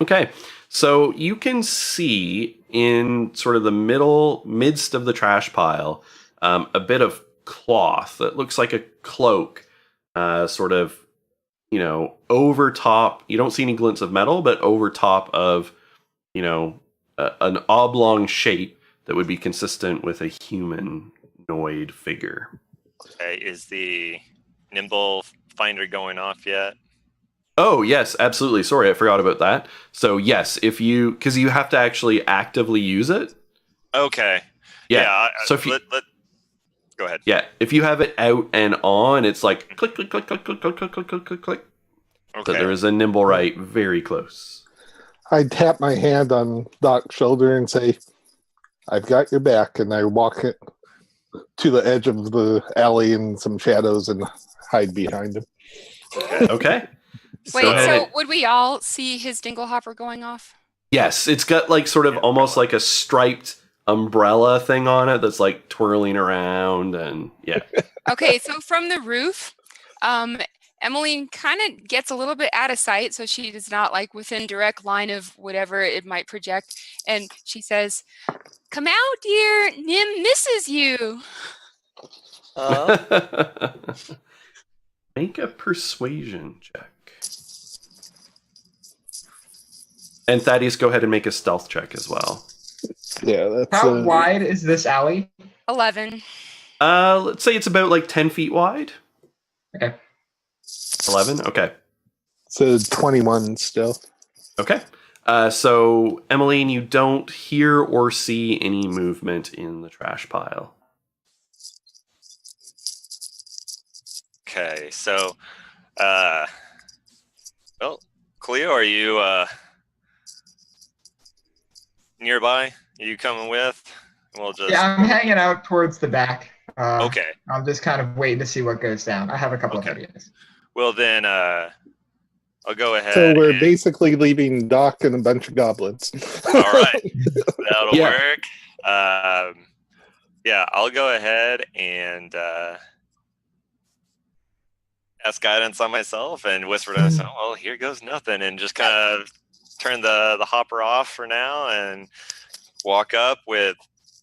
Okay, so you can see in sort of the midst of the trash pile, a bit of cloth that looks like a cloak, sort of, over top. You don't see any glints of metal, but over top of, an oblong shape that would be consistent with a humanoid figure. Okay, is the nimble finder going off yet? Oh, yes, absolutely. Sorry, I forgot about that. So, yes, because you have to actually actively use it. Okay. Yeah. So if you go ahead. Yeah, if you have it out and on, it's like click, click, click, click, click, click, click, click, click, click, click. Okay. So there is a Nimblewright very close. I tap my hand on Doc's shoulder and say, I've got your back, and I walk it to the edge of the alley in some shadows and hide behind him. Okay. Wait, so would we all see his dinglehopper going off? Yes, it's got like sort of almost like a striped umbrella thing on it that's like twirling around, and yeah. Okay, so from the roof, Emmeline kind of gets a little bit out of sight, so she is not like within direct line of whatever it might project, and she says, "Come out, dear. Nim misses you." Make a persuasion check. And Thaddeus, go ahead and make a stealth check as well. Yeah, that's How wide is this alley? 11. Let's say it's about like 10 feet wide. Okay. 11? Okay. So 21 still. Okay. So, Emmeline, you don't hear or see any movement in the trash pile. Okay, so, well, Cleo, are you nearby? Are you coming with? We'll just. Yeah, I'm hanging out towards the back. Okay. I'm just kind of waiting to see what goes down. I have a couple of ideas. Well, then, I'll go ahead. So we're basically leaving Doc and a bunch of goblins. All right, that'll work. Yeah, I'll go ahead and ask guidance on myself and whisper to myself, well, here goes nothing, and just kind of turn the hopper off for now and walk up with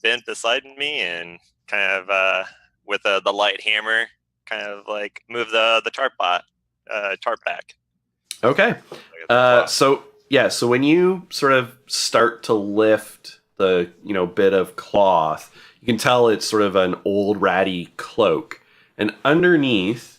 Bent beside me and kind of with the light hammer kind of like move the tarp back. Okay. So when you sort of start to lift the bit of cloth, you can tell it's sort of an old ratty cloak, and underneath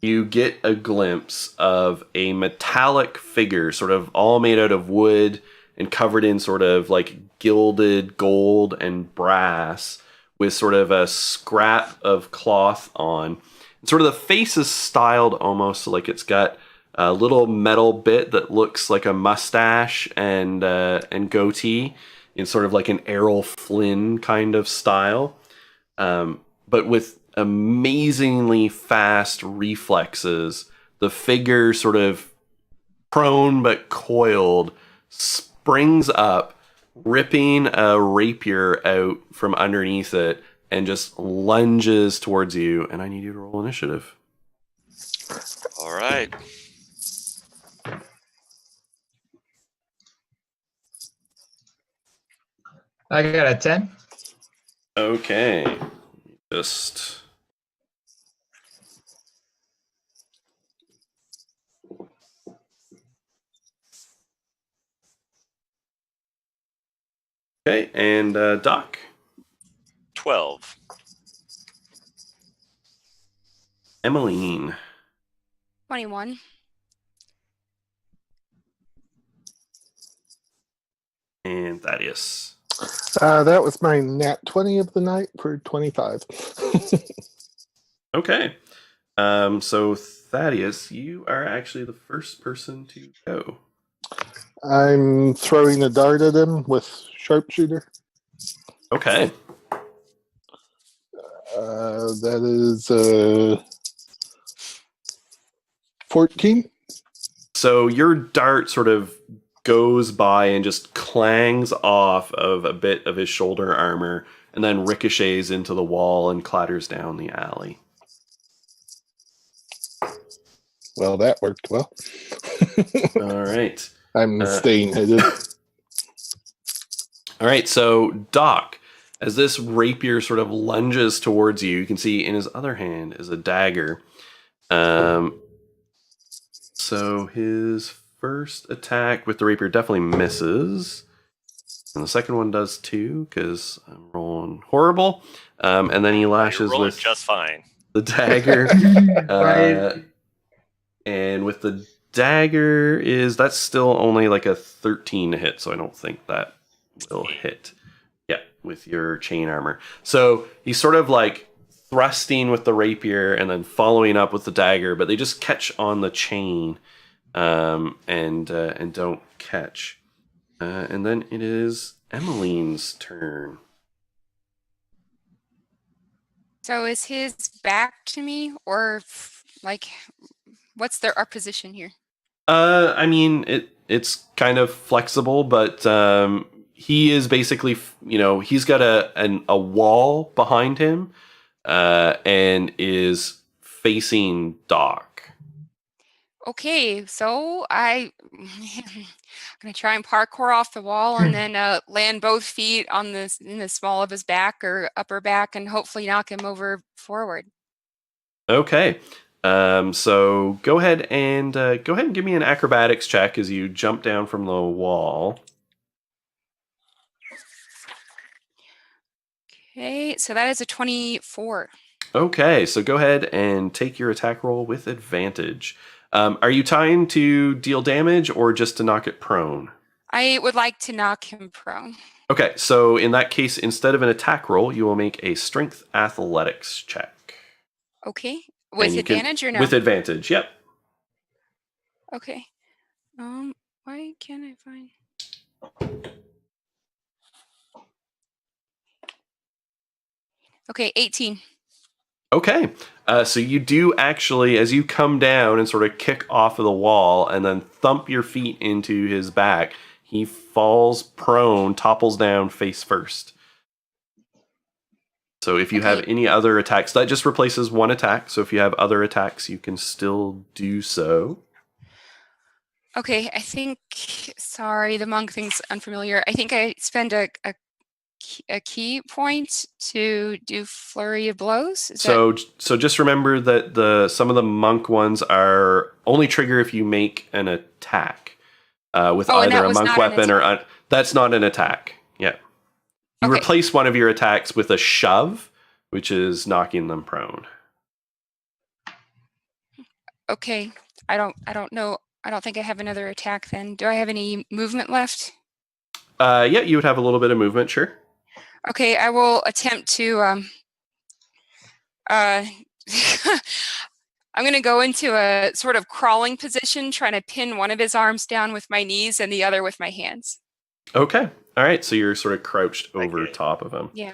you get a glimpse of a metallic figure, sort of all made out of wood and covered in sort of like gilded gold and brass, with sort of a scrap of cloth on. And sort of the face is styled almost like it's got a little metal bit that looks like a mustache and goatee in sort of like an Errol Flynn kind of style. But with amazingly fast reflexes, the figure, sort of prone but coiled, springs up, ripping a rapier out from underneath it, and just lunges towards you. And I need you to roll initiative. All right. I got a 10. Okay. Just... Okay, and Doc? 12. Emmeline? 21. And Thaddeus? That was my nat 20 of the night for 25. Okay. So Thaddeus, you are actually the first person to go. I'm throwing a dart at him with sharpshooter. Okay. That is 14. So your dart sort of goes by and just clangs off of a bit of his shoulder armor and then ricochets into the wall and clatters down the alley. Well, that worked well. All right. I'm staying hidden. All right, so Doc, as this rapier sort of lunges towards you, you can see in his other hand is a dagger. So his first attack with the rapier definitely misses. And the second one does too, because I'm rolling horrible. And then he lashes You're rolling with just fine. the dagger. Right. And with the dagger that's still only like a 13 to hit, so I don't think that will hit. Yeah, with your chain armor. So he's sort of like thrusting with the rapier and then following up with the dagger, but they just catch on the chain and don't catch. And then it is Emmeline's turn. So is his back to me, or like, what's our position here? I mean, it's kind of flexible, but he is basically, he's got a wall behind him and is facing Doc. Okay, so I'm gonna try and parkour off the wall and then land both feet on in the small of his back or upper back, and hopefully knock him over forward. Okay. So go ahead and give me an acrobatics check as you jump down from the wall. Okay, so that is a 24. Okay, so go ahead and take your attack roll with advantage. Are you trying to deal damage or just to knock it prone? I would like to knock him prone. Okay, so in that case, instead of an attack roll, you will make a strength athletics check. Okay, with advantage or no? With advantage, yep. Okay. Why can't I find? Okay, 18. Okay, so you do actually, as you come down and sort of kick off of the wall and then thump your feet into his back, he falls prone, topples down face first. So if you have any other attacks, that just replaces one attack. So if you have other attacks, you can still do so. Okay, I think, sorry, the monk thing's unfamiliar. I think I spend a key point to do flurry of blows. So just remember that some of the monk ones are only trigger if you make an attack with either a monk weapon or that's not an attack. Yeah, you replace one of your attacks with a shove, which is knocking them prone. Okay, I don't know. I don't think I have another attack then. Do I have any movement left? Yeah, you would have a little bit of movement, sure. Okay, I will attempt to I'm going to go into a sort of crawling position, trying to pin one of his arms down with my knees and the other with my hands. Okay. All right. So you're sort of crouched over top of him. Yeah.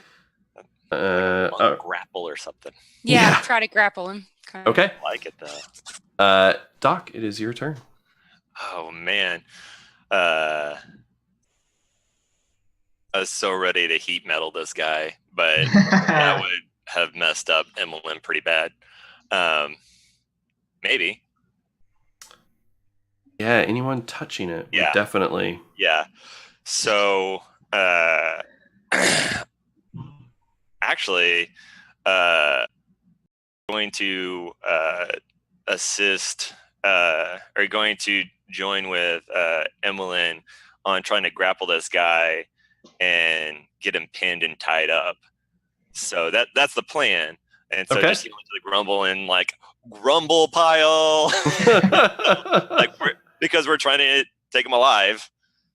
grapple or something. Yeah, try to grapple him. Kind of. Okay. I like it though. Doc, it is your turn. Oh man. I was so ready to heat metal this guy, but that would have messed up Emmeline pretty bad. Maybe. Yeah, anyone touching it would definitely. Yeah. So actually going to assist or going to join with Emmeline on trying to grapple this guy and get him pinned and tied up. So that's the plan. And so just go into the grumble and like grumble pile, because we're trying to take him alive.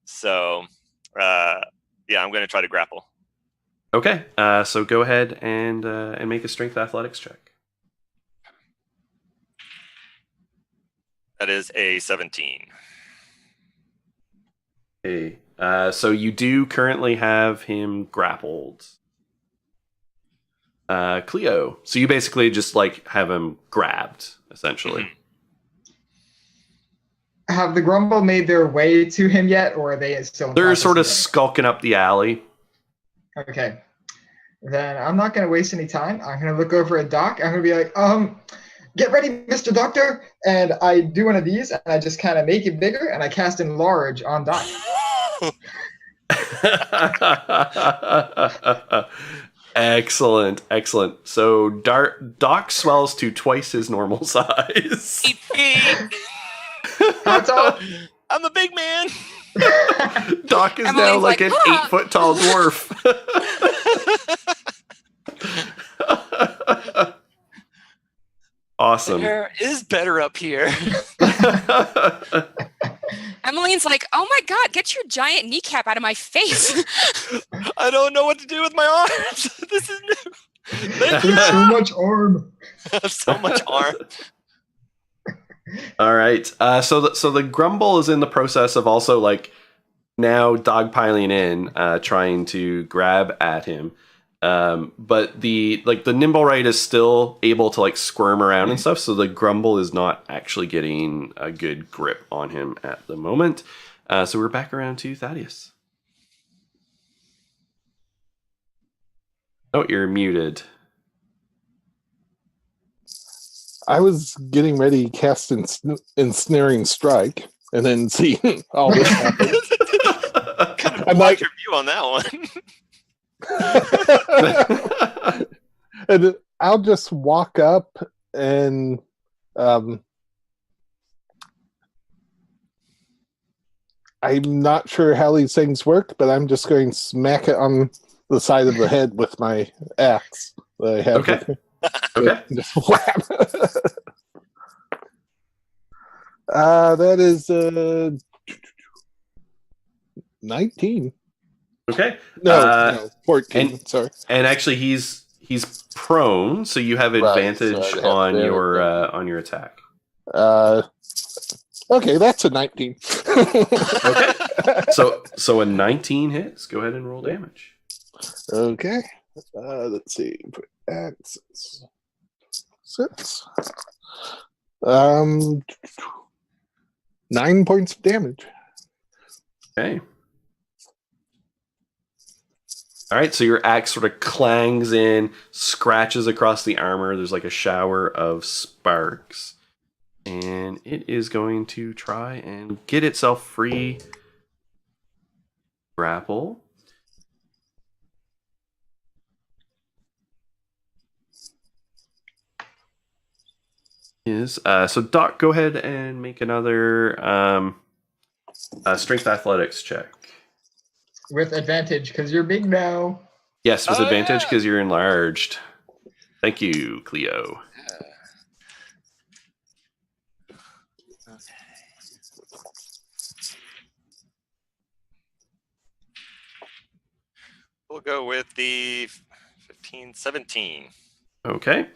So I'm going to try to grapple. Okay, so go ahead and make a strength athletics check. That is a 17. Okay, so you do currently have him grappled. Cleo, so you basically just like have him grabbed, essentially. Mm-hmm. Have the grumble made their way to him yet, or are they still? They're sort of skulking up the alley. Okay, then I'm not going to waste any time. I'm going to look over at Doc. I'm going to be like, get ready, Mr. Doctor. And I do one of these, and I just kind of make it bigger, and I cast enlarge on Doc. Excellent. So Doc swells to twice his normal size. How tall? I'm a big man. Doc is now like an 8-foot tall dwarf. Awesome. Hair is better up here. Emmeline's like, oh my God, get your giant kneecap out of my face. I don't know what to do with my arms. This is new. So much arm. So much arm. All right. So the grumble is in the process of also like now dogpiling in, trying to grab at him. But the Nimblewright is still able to like squirm around and stuff. So the grumble is not actually getting a good grip on him at the moment. So we're back around to Thaddeus. Oh, you're muted. I was getting ready to cast ensnaring strike, and then see all this happen. I'm like your view on that one. And I'll just walk up and I'm not sure how these things work, but I'm just going to smack it on the side of the head with my axe that I have. Okay. Okay. Just whap. That is 19. Okay. No, 14. Sorry. And actually, he's prone, so you have advantage on your attack. Okay, that's a 19. Okay. So a 19 hits. Go ahead and roll damage. Okay. Let's see. Axis. 6. 9 points of damage. Okay. All right, so your axe sort of clangs in, scratches across the armor. There's like a shower of sparks. And it is going to try and get itself free. Grapple. So Doc, go ahead and make another strength athletics check. With advantage, because you're big now. Yes, with advantage because you're enlarged. Thank you, Cleo. We'll go with the 15, 17. Okay.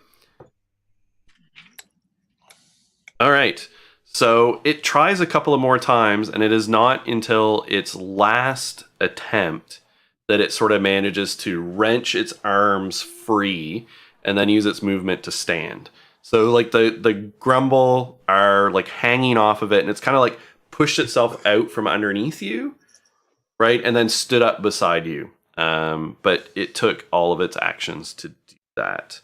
All right. So it tries a couple of more times, and it is not until its last attempt that it sort of manages to wrench its arms free and then use its movement to stand. So like the grumble are like hanging off of it, and it's kind of like pushed itself out from underneath you, right? And then stood up beside you. But it took all of its actions to do that.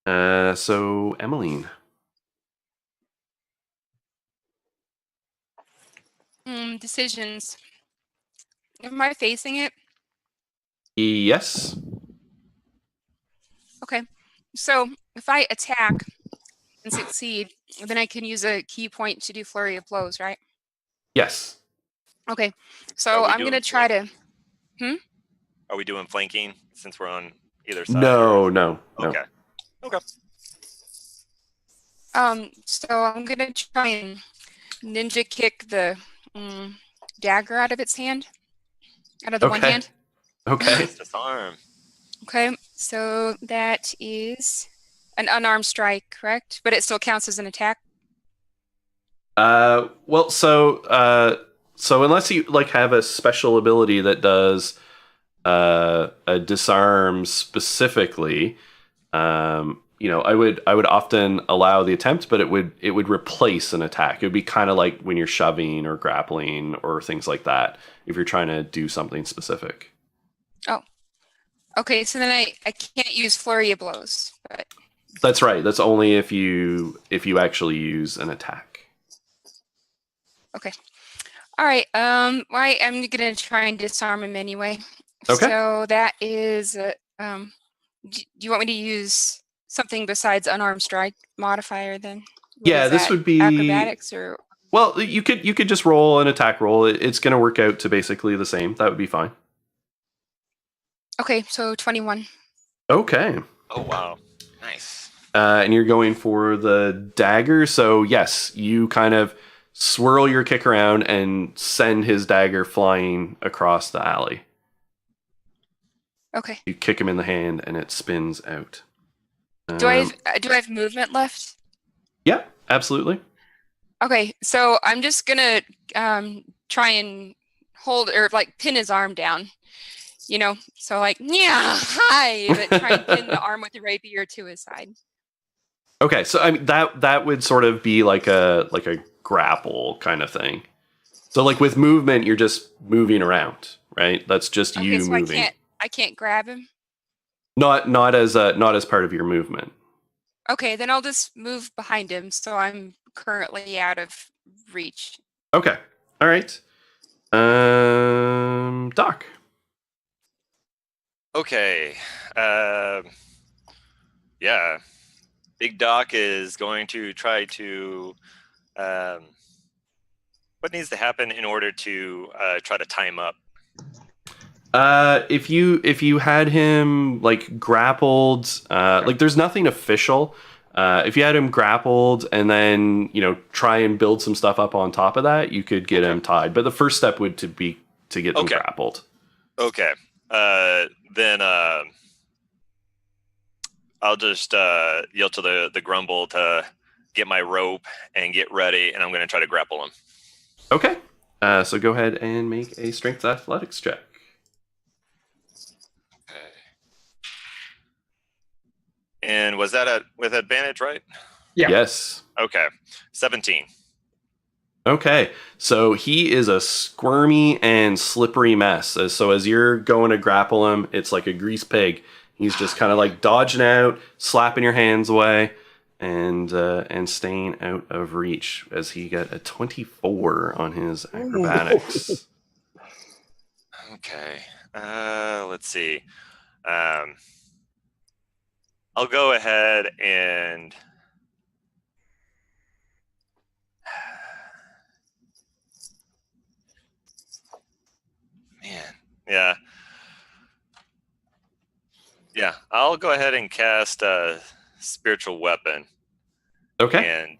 So Emmeline. Decisions. Am I facing it? Yes. Okay. So if I attack and succeed, then I can use a key point to do flurry of blows, right? Yes. Okay. So I'm going to try to... Are we doing flanking since we're on either side? No. Okay. Okay. So I'm going to try and ninja kick the dagger out of its hand. Out of the one hand. Okay. Disarm. Okay. So that is an unarmed strike, correct? But it still counts as an attack? Well, so unless you like have a special ability that does a disarm specifically, I would often allow the attempt, but it would replace an attack. It would be kind of like when you're shoving or grappling or things like that, if you're trying to do something specific. Oh. Okay, so then I can't use flurry of blows, but That's right. That's only if you actually use an attack. okay. All right. I'm gonna try and disarm him anyway. Okay. So that is do you want me to use something besides unarmed strike modifier then? Yeah, this would be acrobatics or... Well, you could just roll an attack roll. It's going to work out to basically the same. That would be fine. Okay, so 21. Okay. Oh wow, nice. And you're going for the dagger. So yes, you kind of swirl your kick around and send his dagger flying across the alley. Okay. You kick him in the hand, and it spins out. Do I have movement left? Yeah, absolutely. Okay, so I'm just gonna try and hold or like pin his arm down. So like hi, but try and pin the arm with the rapier to his side. Okay, so I mean that would sort of be like a grapple kind of thing. So like with movement, you're just moving around, right? That's just you so moving. I can't grab him. Not as part of your movement. Okay, then I'll just move behind him, so I'm currently out of reach. Okay, all right. Doc. Okay. Yeah. Big Doc is going to try to. What needs to happen in order to try to tie him up? If you had him like grappled, like there's nothing official. If you had him grappled and then try and build some stuff up on top of that, you could get him tied. But the first step would be to get them grappled. Okay. Then I'll just yell to the grumble to get my rope and get ready, and I'm going to try to grapple him. Okay. So go ahead and make a strength athletics check. Okay. And was that with advantage, right? Yeah. Yes. Okay. 17. Okay. So he is a squirmy and slippery mess. So as you're going to grapple him, it's like a grease pig. He's just kind of like dodging out, slapping your hands away, and staying out of reach as he got a 24 on his acrobatics. Okay. Let's see. I'll go ahead and yeah. I'll go ahead and cast a spiritual weapon. Okay.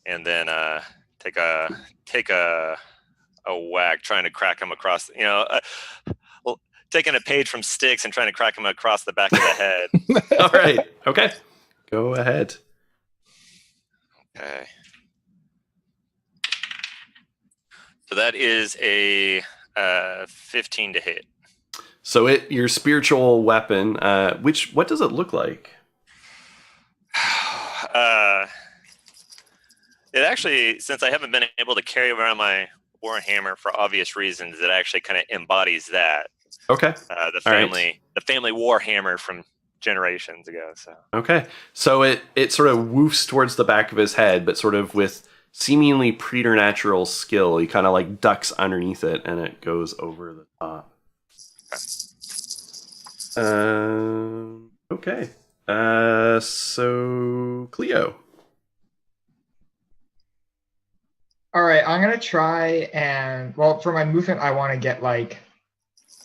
And then take a whack trying to crack him across. Taking a page from Styx and trying to crack him across the back of the head. All right. Okay. Go ahead. Okay. So that is a 15 to hit. So your spiritual weapon, what does it look like? It actually, since I haven't been able to carry around my warhammer for obvious reasons, it actually kind of embodies that. Okay. The family warhammer from generations ago. So okay, so it sort of woofs towards the back of his head, but sort of with seemingly preternatural skill, he kind of like ducks underneath it, and it goes over the top. Okay. So Cleo. All right, I'm gonna try and for my movement, I want to get like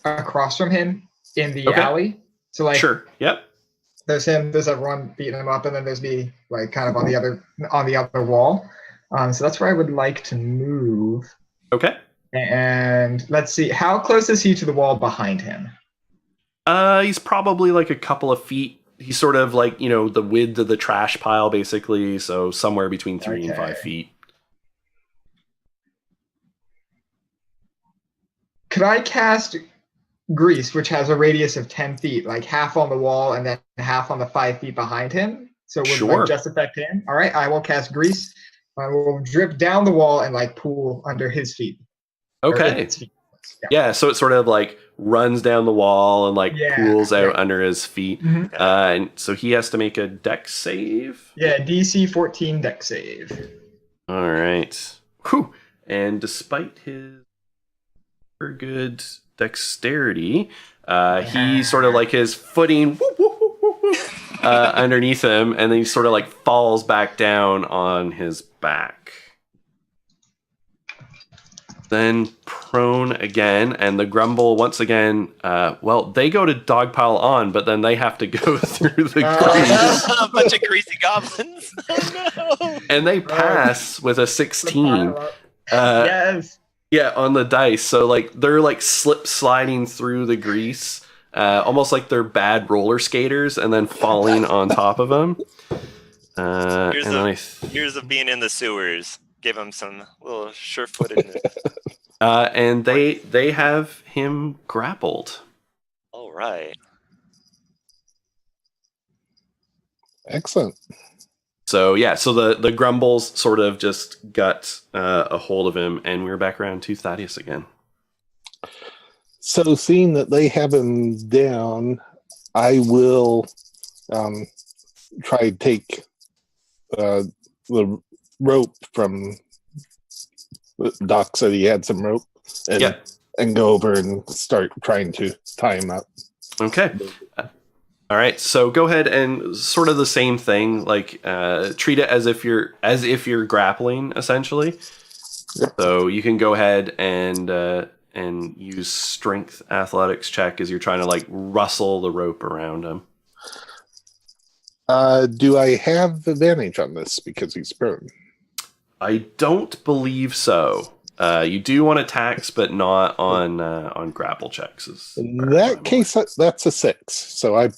across from him in the alley. So like, sure, yep. There's him. There's everyone beating him up, and then there's me like kind of on the other wall. So that's where I would like to move. Okay. And let's see, how close is he to the wall behind him? He's probably like a couple of feet. He's sort of like, the width of the trash pile, basically. So somewhere between 3 and 5 feet. Could I cast Grease, which has a radius of 10 feet, like half on the wall and then half on the 5 feet behind him? So it would like just affect him. All right, I will cast Grease. I will drip down the wall and like pool under his feet. Okay. Yeah, so it sort of like runs down the wall and like pools out under his feet. Mm-hmm. And so he has to make a dex save. Yeah, DC 14 dex save. All right. Whew. And despite his good dexterity, he sort of like his footing underneath him, and then he sort of like falls back down on his back. Then prone again, and the grumble once again. They go to dogpile on, but then they have to go through the grease. A bunch of greasy goblins. Oh, no. And they pass with a 16. Yes. Yeah, on the dice. So like they're like slip sliding through the grease, almost like they're bad roller skaters, and then falling on top of them. Years of being in the sewers gave him some little sure-footedness. And they have him grappled. All right. Excellent. So the grumbles sort of just got a hold of him, and we're back around to Thaddeus again. So seeing that they have him down, I will try to take the rope from Doc said he had some rope, and go over and start trying to tie him up. Okay. All right, so go ahead and sort of the same thing, like treat it as if you're grappling, essentially. Yep. So you can go ahead and use strength athletics check as you're trying to like rustle the rope around him. Do I have advantage on this because he's prone? I don't believe so. You do want attacks, but not on grapple checks. In that case, that's a 6. So I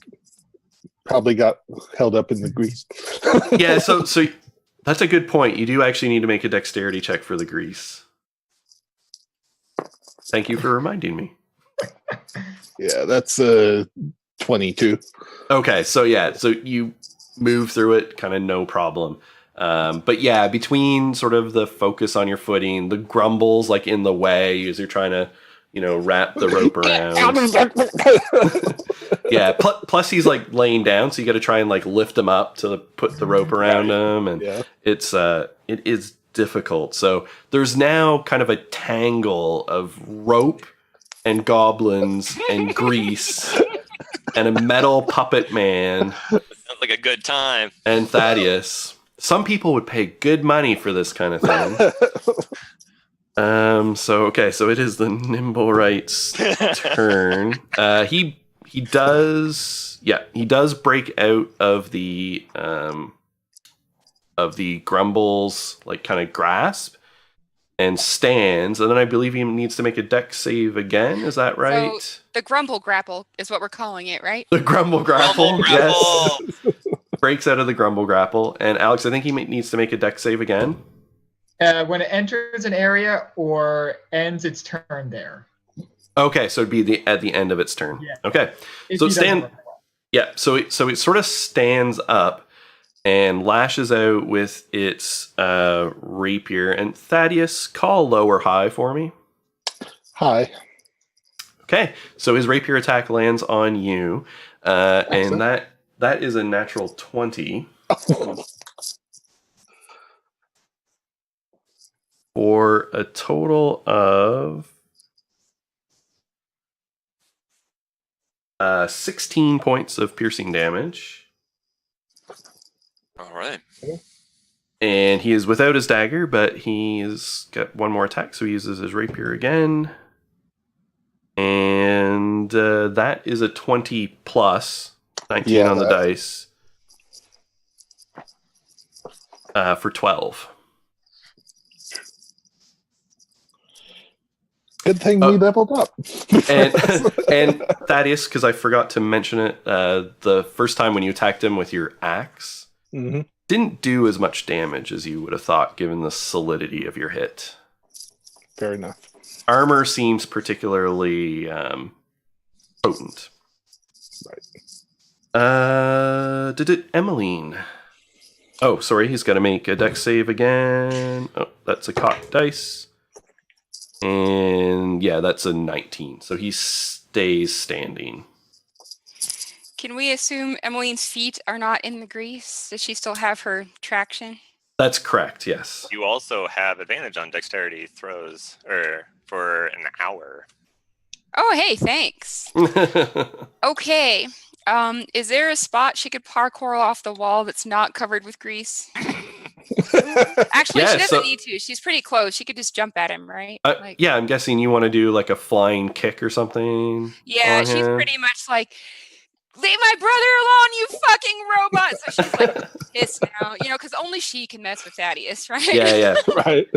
probably got held up in the grease. Yeah, so that's a good point. You do actually need to make a dexterity check for the grease. Thank you for reminding me. Yeah, that's 22. Okay, so you move through it, kind of no problem. But yeah, between sort of the focus on your footing, the grumbles like in the way as you're trying to, wrap the rope around. Yeah. Plus he's like laying down, so you got to try and like lift him up to put the rope around him, and it is difficult. So there's now kind of a tangle of rope and goblins and grease and a metal puppet man. Sounds like a good time. And Thaddeus. Some people would pay good money for this kind of thing. So it is the Nimblewright's turn. He does break out of the grumbles like kind of grasp and stands, and then I believe he needs to make a dex save again. Is that right? So the grumble grapple is what we're calling it, right? The grumble grapple. Yes. Breaks out of the grumble grapple, and Alex, I think he needs to make a dex save again. When it enters an area or ends its turn there. Okay, so it'd be at the end of its turn. Yeah. Okay. If So he doesn't stand. look well. Yeah. So it sort of stands up and lashes out with its rapier. And Thaddeus, call low or high for me. Hi. Okay. So his rapier attack lands on you, and that is a natural 20 for a total of 16 points of piercing damage. All right. And he is without his dagger, but he's got one more attack, so he uses his rapier again. And that is a 20 plus, 19 on the dice, for 12. Good thing we leveled up. and Thaddeus, because I forgot to mention it, the first time when you attacked him with your axe, didn't do as much damage as you would have thought, given the solidity of your hit. Fair enough. Armor seems particularly potent. Right. Did it Emmeline? Oh, sorry, he's got to make a dex save again. Oh, that's a cocked dice. And yeah, that's a 19. So he stays standing. Can we assume Emmeline's feet are not in the grease? Does she still have her traction? That's correct, yes. You also have advantage on dexterity throws for an hour. Oh, hey, thanks. Okay. Is there a spot she could parkour off the wall that's not covered with grease? Actually, Yeah, she doesn't need to. She's pretty close. She could just jump at him, right? Yeah, I'm guessing you want to do like a flying kick or something. Yeah, she's pretty much like, leave my brother alone, you fucking robot. So she's like pissed now, because only she can mess with Thaddeus, right? Yeah. Right.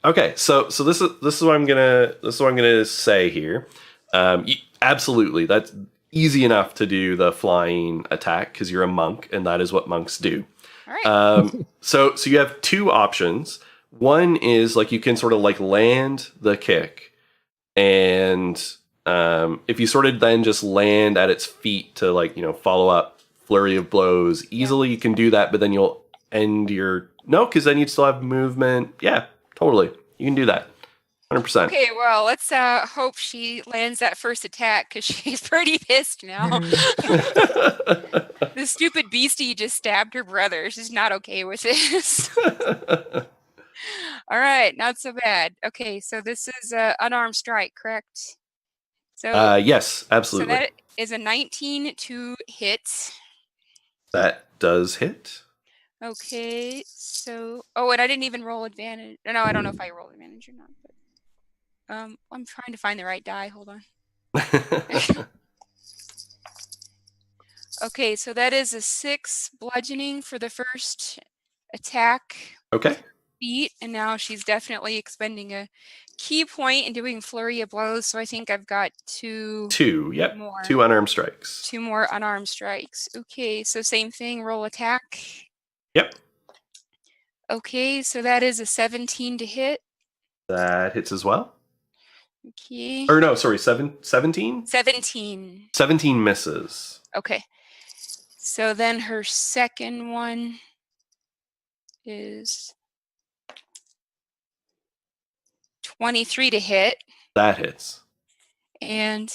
Okay, so this is what I'm gonna say here. Absolutely, that's easy enough to do the flying attack because you're a monk, and that is what monks do. All right. So you have two options. One is like you can sort of like land the kick, and if you sort of then just land at its feet to like follow up flurry of blows easily, you can do that. But then you'll end your because then you'd still have movement. Yeah, totally, you can do that. 100%. Okay, well, let's hope she lands that first attack because she's pretty pissed now. The stupid beastie just stabbed her brother. She's not okay with this. All right, not so bad. Okay, so this is an unarmed strike, correct? So yes, absolutely. So that is a 19 to hit. That does hit. Okay, so and I didn't even roll advantage. No, I don't know if I roll advantage or not. But I'm trying to find the right die. Hold on. Okay, so that is a 6 bludgeoning for the first attack. Okay. Feet, and now she's definitely expending a key point and doing flurry of blows. So I think I've got two. Yep. More. 2 unarmed strikes. 2 more unarmed strikes. Okay, so same thing. Roll attack. Yep. Okay, so that is a 17 to hit. That hits as well. Okay. Or no, sorry, 17? 17. 17 misses. Okay. So then her second one is 23 to hit. That hits. And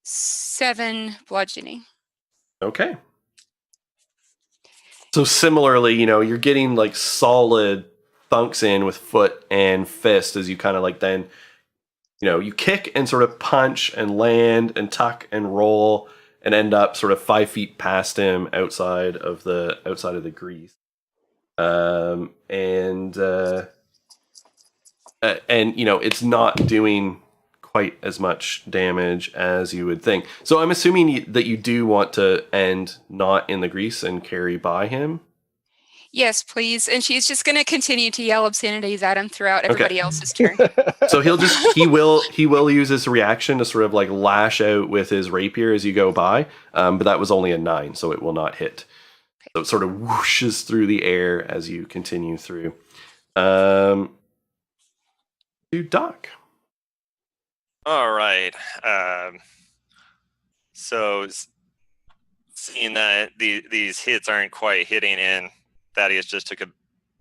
7 bludgeoning. Okay. So similarly, you're getting like solid thunks in with foot and fist as you kind of like then, you kick and sort of punch and land and tuck and roll and end up sort of 5 feet past him outside of the grease. And it's not doing quite as much damage as you would think. So I'm assuming that you do want to end not in the grease and carry by him. Yes, please. And she's just going to continue to yell obscenities at him throughout everybody else's turn. So he will use his reaction to sort of like lash out with his rapier as you go by. But that was only a 9, so it will not hit. Okay. So it sort of whooshes through the air as you continue through. to Doc. All right. So seeing that these hits aren't quite hitting, and Thaddeus just took a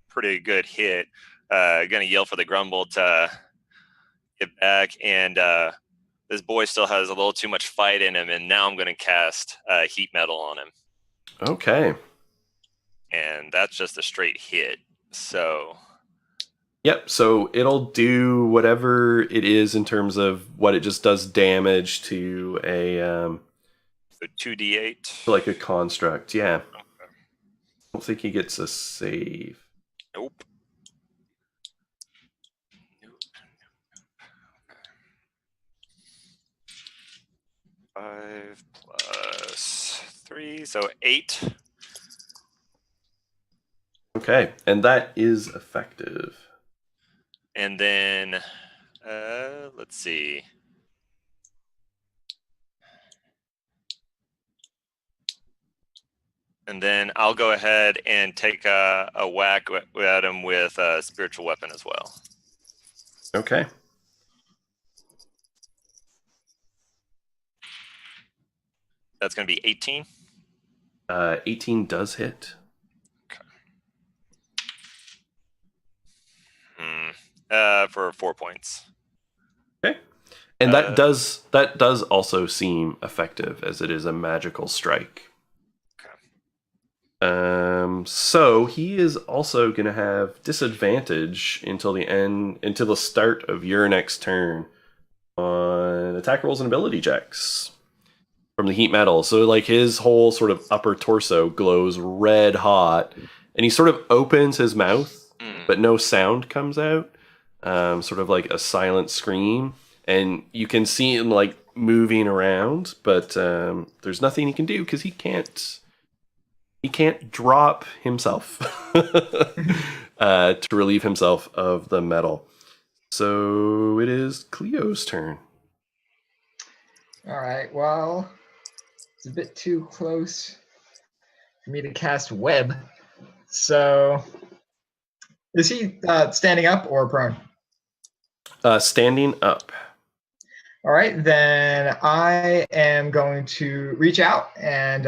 pretty good hit, gonna yell for the Grumble to get back, and this boy still has a little too much fight in him, and now I'm gonna cast Heat Metal on him. Okay. And that's just a straight hit. So Yep, so it'll do whatever it is in terms of what it just does damage to a 2d8. like a construct, yeah. I don't think he gets a save. Nope. 5 plus 3, so 8. Okay, and that is effective. And then, let's see. And then I'll go ahead and take a whack at him with a spiritual weapon as well. Okay. That's going to be 18. 18 does hit. For 4 points. Okay. And that does also seem effective, as it is a magical strike. Okay. So he is also going to have disadvantage until the start of your next turn on attack rolls and ability checks from the heat metal. So like his whole sort of upper torso glows red hot, and he sort of opens his mouth, but no sound comes out. Sort of like a silent scream, and you can see him like moving around, but there's nothing he can do because he can't drop himself to relieve himself of the metal. So it is Cleo's turn. All right. Well, it's a bit too close for me to cast web. So, is he standing up or prone? Standing up. All right, then I am going to reach out and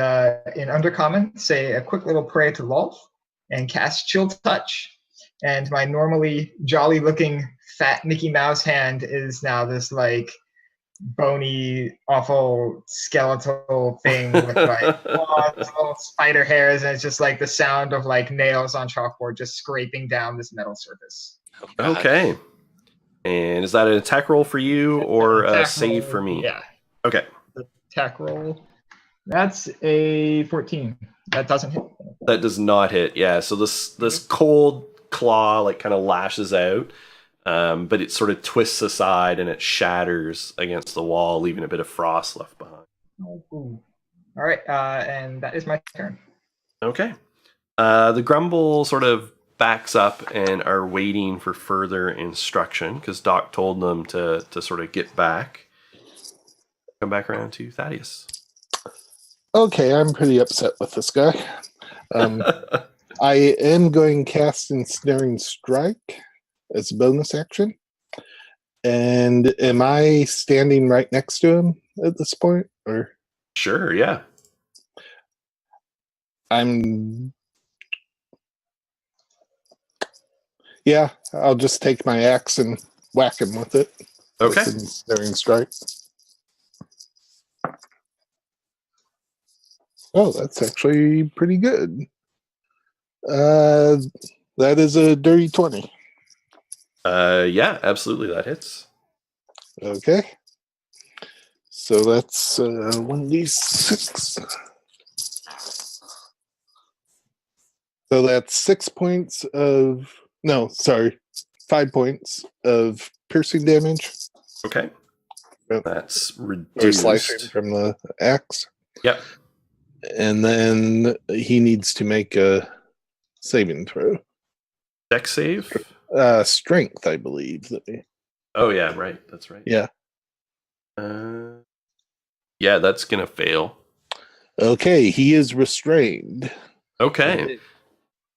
in Undercommon say a quick little prayer to Lolth and cast Chill Touch. And my normally jolly-looking fat Mickey Mouse hand is now this like bony, awful skeletal thing with like little spider hairs, and it's just like the sound of like nails on chalkboard just scraping down this metal surface. Oh, Okay. And is that an attack roll for you or a Attack save roll, for me? Yeah. Okay. The attack roll. That's a 14. That doesn't hit. That does not hit. Yeah. So this cold claw like kind of lashes out, but it sort of twists aside and it shatters against the wall, leaving a bit of frost left behind. Oh, ooh. All right, and that is my turn. Okay. The Grumble sort of backs up and are waiting for further instruction because Doc told them to sort of get back. Come back around to Thaddeus. Okay, I'm pretty upset with this guy. I am going to cast Ensnaring Strike as a bonus action. And am I standing right next to him at this point? Or Sure, yeah. Yeah, I'll just take my axe and whack him with it. Okay. With Ensnaring Strike. Oh, that's actually pretty good. That is a dirty 20. Yeah, absolutely, that hits. Okay. So that's 1d6. So that's 6 points of... No, sorry. 5 points of piercing damage. Okay. Yep. That's Or reduced. slicing from the axe. Yep. And then he needs to make a saving throw. Dex save? Strength, I believe. Oh, yeah, right. That's right. Yeah. Yeah, that's going to fail. Okay, he is restrained. Okay.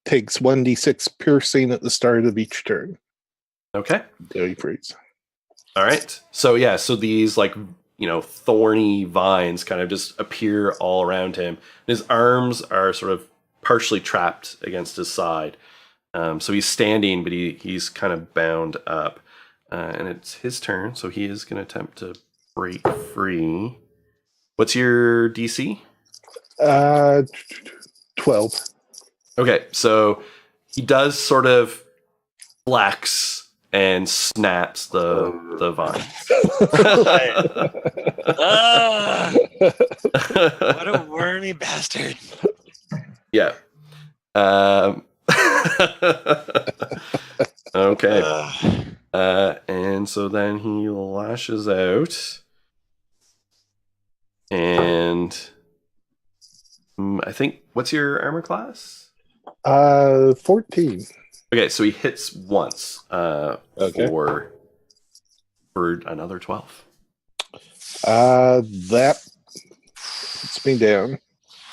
Takes 1d6 piercing at the start of each turn. Okay. Very freeze. All right. So yeah, so these like, thorny vines kind of just appear all around him. His arms are sort of partially trapped against his side. So he's standing, but he's kind of bound up. And it's his turn, so he is going to attempt to break free. What's your DC? 12. Okay, so he does sort of flex and snaps the vine. What a wormy bastard. Yeah. Okay. And so then he lashes out. And I think, what's your armor class? 14. Okay, so he hits once Okay. for another 12. That puts me down.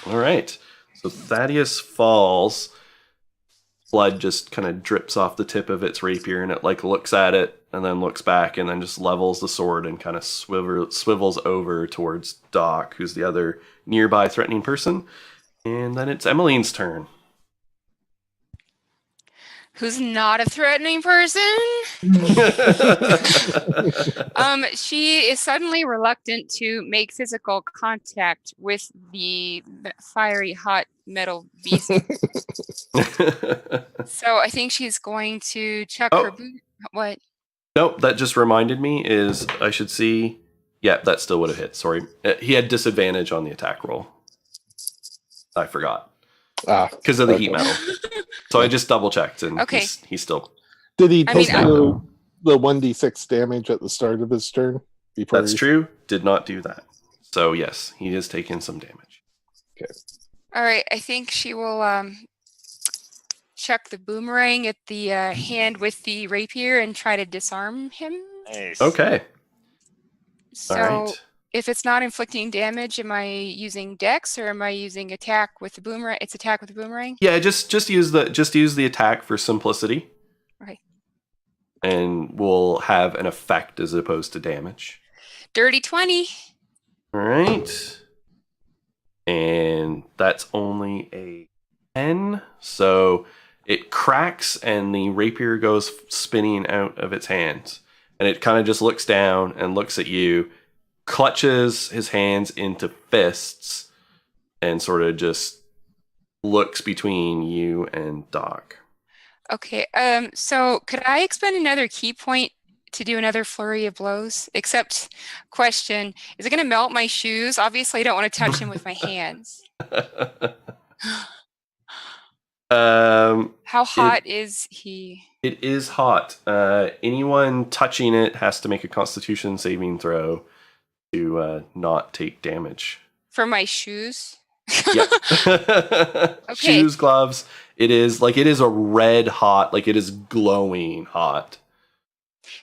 All right. So Thaddeus falls. Blood just kind of drips off the tip of its rapier, and it like looks at it and then looks back and then just levels the sword and kind of swivels over towards Doc, who's the other nearby threatening person. And then it's Emmeline's turn. Who's not a threatening person? She is suddenly reluctant to make physical contact with the fiery hot metal beast. So I think she's going to chuck her boot. What? Nope, that just reminded me is I should see. Yeah, that still would have hit. Sorry. He had disadvantage on the attack roll. I forgot. Because of the heat metal. So I just double checked, and Okay. he's still. Did he take the 1d6 damage at the start of his turn? That's true. Did not do that. So yes, he is taking some damage. Okay. All right, I think she will chuck the boomerang at the hand with the rapier and try to disarm him. Nice. Okay. So All right. if it's not inflicting damage, am I using Dex or am I using attack with the boomerang? It's attack with the boomerang. Yeah, just use the attack for simplicity. Okay. And will have an effect as opposed to damage. Dirty 20. All right. And that's only a 10. So it cracks and the rapier goes spinning out of its hands. And it kind of just looks down and looks at you, clutches his hands into fists, and sort of just looks between you and Doc. Okay. So could I expend another key point to do another flurry of blows? Except, question: is it going to melt my shoes? Obviously, I don't want to touch him with my hands. How hot is he? It is hot. Anyone touching it has to make a Constitution saving throw to not take damage. For my shoes? Yep. Okay. Shoes, gloves. It is a red hot, like it is glowing hot.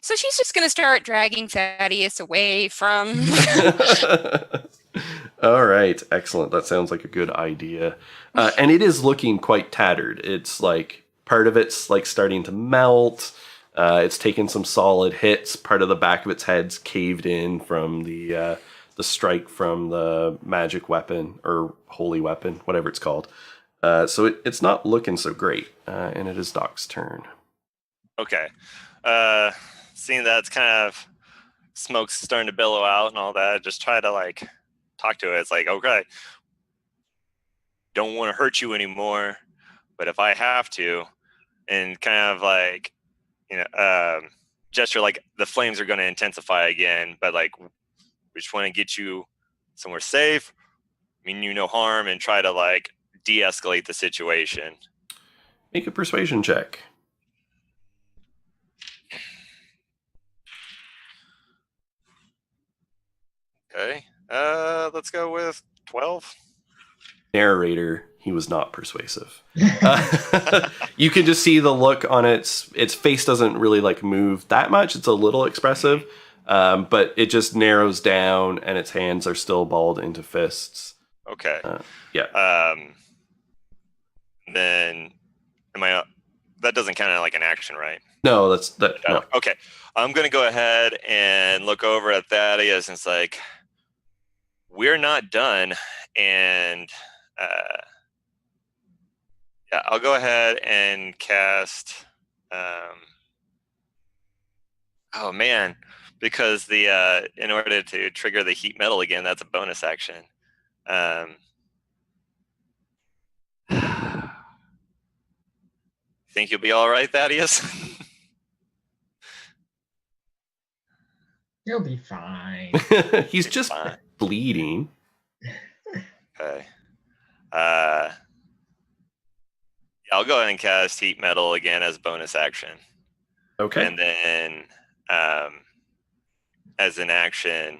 So she's just going to start dragging Thaddeus away from... All right, excellent. That sounds like a good idea. And it is looking quite tattered. It's like part of it's like starting to melt. It's taken some solid hits. Part of the back of its head's caved in from the strike from the magic weapon or holy weapon, whatever it's called. So it's not looking so great. And it is Doc's turn. Okay. Seeing that it's kind of smoke's starting to billow out and all that, just try to like talk to it. It's like, okay, don't want to hurt you anymore, but if I have to, and kind of like, gesture like the flames are going to intensify again, but like we just want to get you somewhere safe, mean you no harm, and try to like de-escalate the situation. Make a persuasion check. Okay. Let's go with 12. Narrator, he was not persuasive. You can just see the look on its face doesn't really like move that much. It's a little expressive, but it just narrows down and its hands are still balled into fists. Okay. Yeah. Then am I that doesn't count as like an action, right? No, that's that. No. Okay, I'm gonna go ahead and look over at Thaddeus, and it's like, we're not done, and yeah, I'll go ahead and cast. Oh man, because the in order to trigger the heat metal again, that's a bonus action. Think you'll be all right, Thaddeus? You'll be fine. He's just fine. bleeding. Okay. I'll go ahead and cast heat metal again as bonus action. Okay. And then as an action,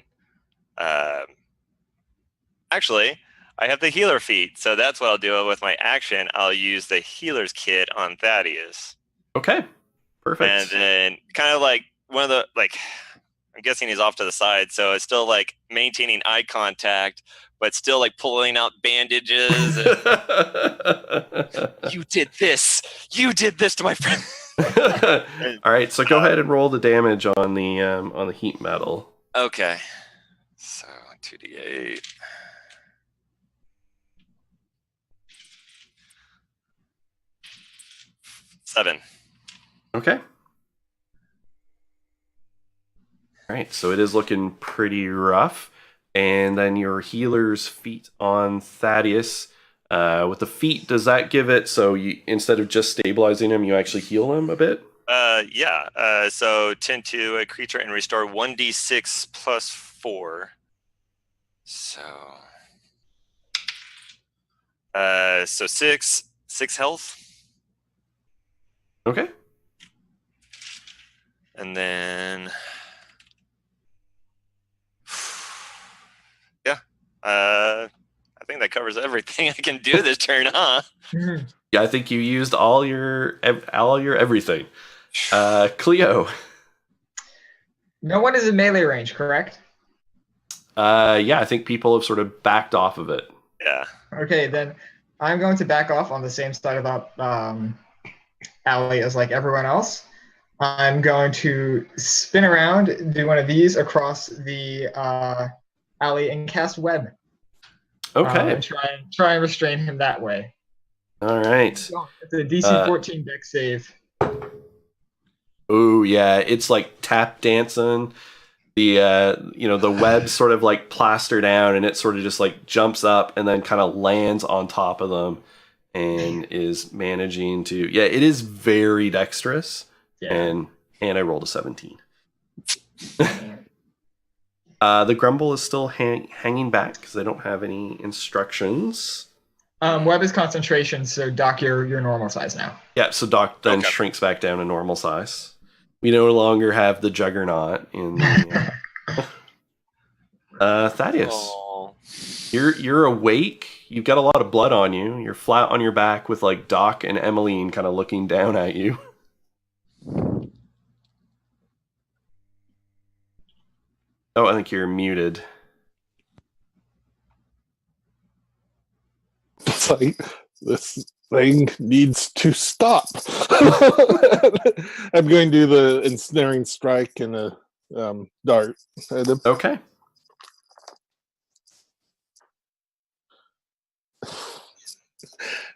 actually, I have the healer feat, so that's what I'll do with my action. I'll use the healer's kit on Thaddeus. Okay. Perfect. And then kind of like one of the, like, I'm guessing he's off to the side, so it's still like maintaining eye contact, but still like pulling out bandages. And, you did this. You did this to my friend. All right, so go ahead and roll the damage on the heat metal. Okay. So 2d8. Seven. Okay. All right, so it is looking pretty rough. And then your healer's feat on Thaddeus. With the feat, does that give it so you, instead of just stabilizing him, you actually heal him a bit? Yeah. So tend to a creature and restore 1d6 plus 4. So so 6 health. Okay. And then yeah. I think that covers everything I can do this turn, huh? Yeah, I think you used all your everything. Cleo. No one is in melee range, correct? Yeah, I think people have sort of backed off of it. Yeah. Okay, then I'm going to back off on the same side of that alley as like everyone else. I'm going to spin around, do one of these across the alley, and cast web. Okay. And try and restrain him that way. All right. It's a DC 14 dex save. Oh yeah, it's like tap dancing. The web sort of like plaster down, and it sort of just like jumps up and then kind of lands on top of them, and is managing to. Yeah, it is very dexterous. Yeah. And I rolled a 17. The Grumble is still hanging back because they don't have any instructions. Web is concentration, so Doc, you're normal size now. Yeah, so Doc then shrinks back down to normal size. We no longer have the Juggernaut in the... Thaddeus, you're awake. You've got a lot of blood on you. You're flat on your back with like Doc and Emmeline kind of looking down at you. Oh, I think you're muted. It's like, this thing needs to stop. I'm going to do the ensnaring strike and a dart at him. Okay.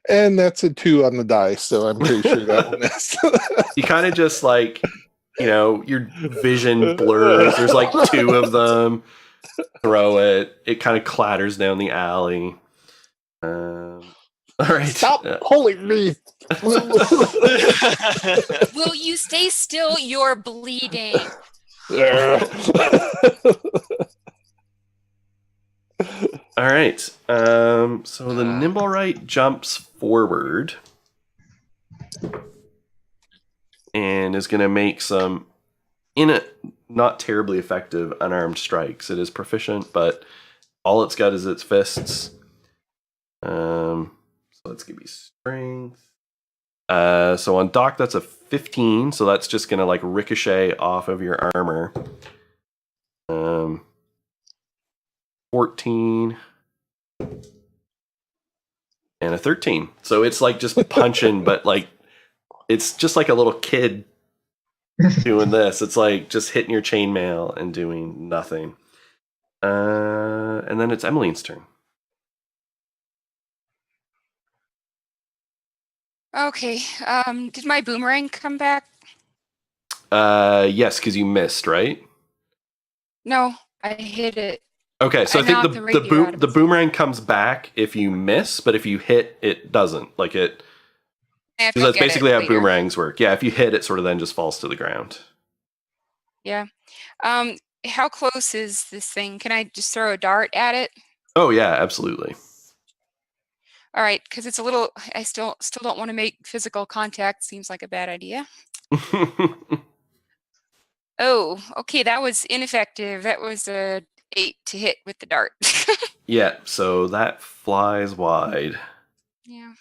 And that's a 2 on the die, so I'm pretty sure that one is. You kind of just like, your vision blurs. There's like 2 of them. Throw it. It kind of clatters down the alley. All right. Stop pulling me. Will you stay still? You're bleeding. All right. So the Nimblewright jumps forward and is going to make some not terribly effective unarmed strikes. It is proficient, but all it's got is its fists. So let's give you strength. So on Doc, that's a 15. So that's just going to like ricochet off of your armor. 14 and a 13. So it's like just punching, but like It's just like a little kid doing this. It's like just hitting your chainmail and doing nothing. And then it's Emmeline's turn. Okay. Did my boomerang come back? Yes, because you missed, right? No, I hit it. Okay, so I think knocked the boomerang comes back if you miss, but if you hit, it doesn't. Like it, I have to because that's get it basically how later. boomerangs work. Yeah, if you hit, it sort of then just falls to the ground. Yeah. How close is this thing? Can I just throw a dart at it? Oh yeah, absolutely. All right, because it's a little. I still don't want to make physical contact. Seems like a bad idea. Oh, okay. That was ineffective. That was a 8 to hit with the dart. Yeah, so that flies wide. Yeah.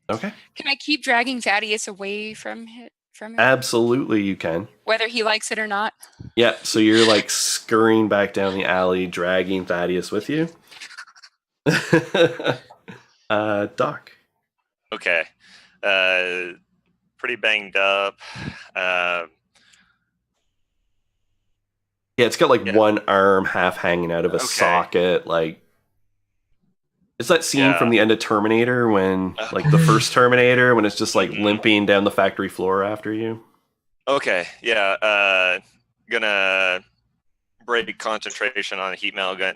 Okay. Can I keep dragging Thaddeus away from him? Absolutely, you can. Whether he likes it or not. Yeah, so you're like scurrying back down the alley, dragging Thaddeus with you. Doc. Okay. Pretty banged up. Yeah, it's got like one arm half hanging out of a socket. Like, it's that scene from the end of Terminator when, like, the first Terminator, when it's just like limping down the factory floor after you. Okay, yeah. Gonna break concentration on the heat metal gun.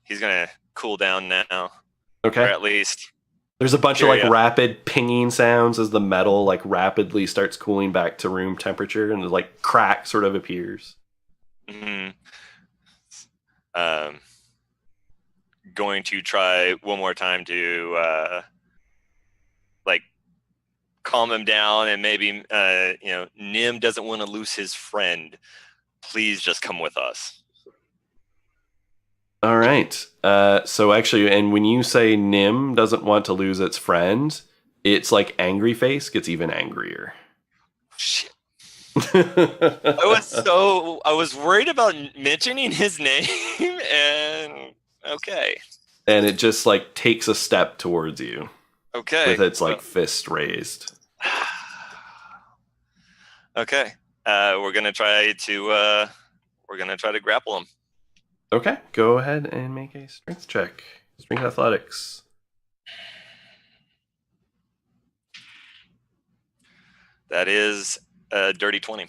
He's gonna cool down now. Okay. Or at least. There's a bunch of like rapid pinging sounds as the metal like rapidly starts cooling back to room temperature, and the like crack sort of appears. Mm-hmm. Going to try one more time to like calm him down, and maybe Nim doesn't want to lose his friend. Please just come with us. All right. So actually, and when you say Nim doesn't want to lose its friend, it's like angry face gets even angrier. Shit. I was worried about mentioning his name, and okay. And it just like takes a step towards you. Okay. With its like fist raised. Okay. We're gonna try to grapple him. Okay. Go ahead and make a strength check. Strength athletics. That is a dirty 20.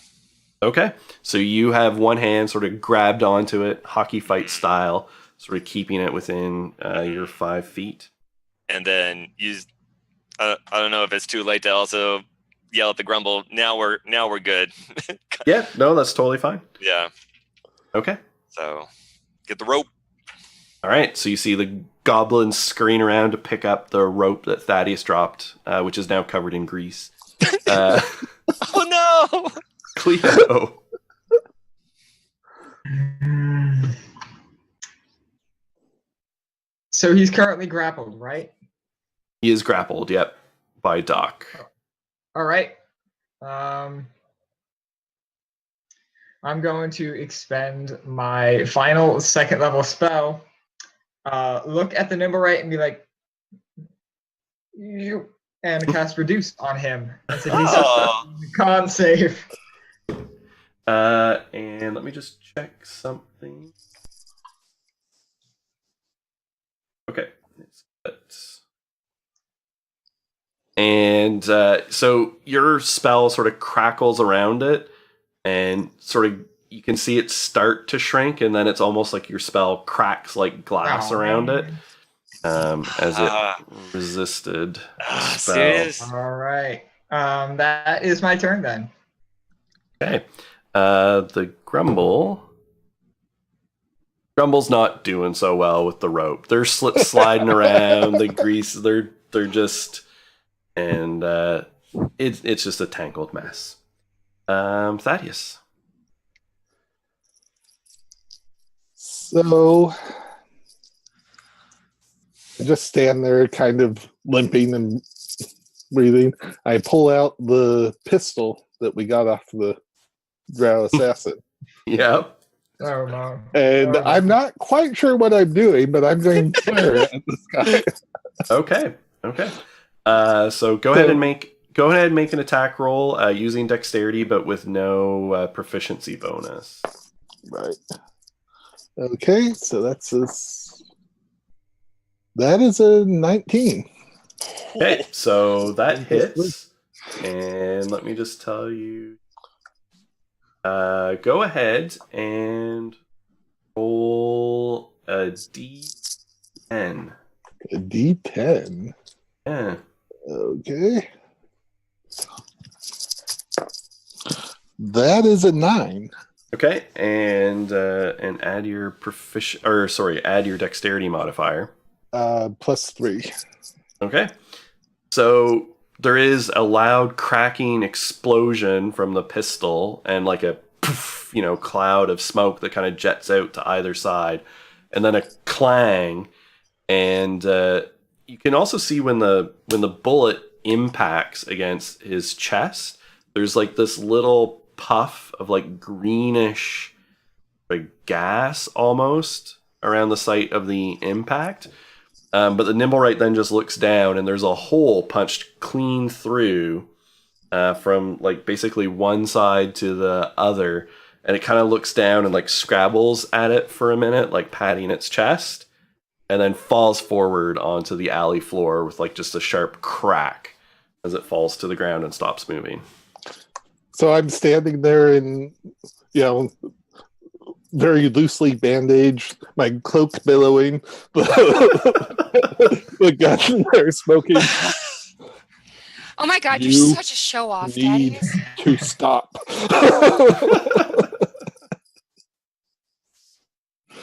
Okay. So you have one hand sort of grabbed onto it, hockey fight style, sort of keeping it within your 5 feet. And then use. I don't know if it's too late to also yell at the grumble. Now we're good. Yeah. No, that's totally fine. Yeah. Okay. So get the rope. All right. So you see the goblin scurrying around to pick up the rope that Thaddeus dropped, which is now covered in grease. Oh no, Cleo. So he's currently grappled, right? He is grappled, yep, by Doc. All right. I'm going to expend my final 2nd level spell. Look at the Nimblewright and be like, you, and cast Reduce on him. That's a decent con save. And let me just check something. Okay. And so your spell sort of crackles around it, and sort of you can see it start to shrink, and then it's almost like your spell cracks like glass around it as it resisted the spell. Serious? All right. That is my turn then. Okay. The Grumble's not doing so well with the rope. They're sliding around, the grease, they're just, and it's just a tangled mess. Thaddeus. So I just stand there kind of limping and breathing. I pull out the pistol that we got off the Drow assassin. Yep. Oh no. And I'm not quite sure what I'm doing, but I'm going to fire at this guy. Okay. So go ahead and make an attack roll using dexterity, but with no proficiency bonus. Right. Okay, so that is a 19. Okay, so that hits. And let me just tell you. Go ahead and roll a d10. A D10. Yeah. Okay. That is a 9. Okay, and add your add your dexterity modifier. +3. Okay. So there is a loud cracking explosion from the pistol and like a poof, cloud of smoke that kind of jets out to either side, and then a clang. And you can also see when the bullet impacts against his chest, there's like this little puff of like greenish like gas almost around the site of the impact. But the Nimblewright then just looks down, and there's a hole punched clean through from like basically one side to the other, and it kind of looks down and like scrabbles at it for a minute, like patting its chest, and then falls forward onto the alley floor with like just a sharp crack as it falls to the ground and stops moving. So I'm standing there in, very loosely bandaged, my cloak billowing, the gun there smoking. Oh my God, You you're such a show off, Need Thaddeus. to stop.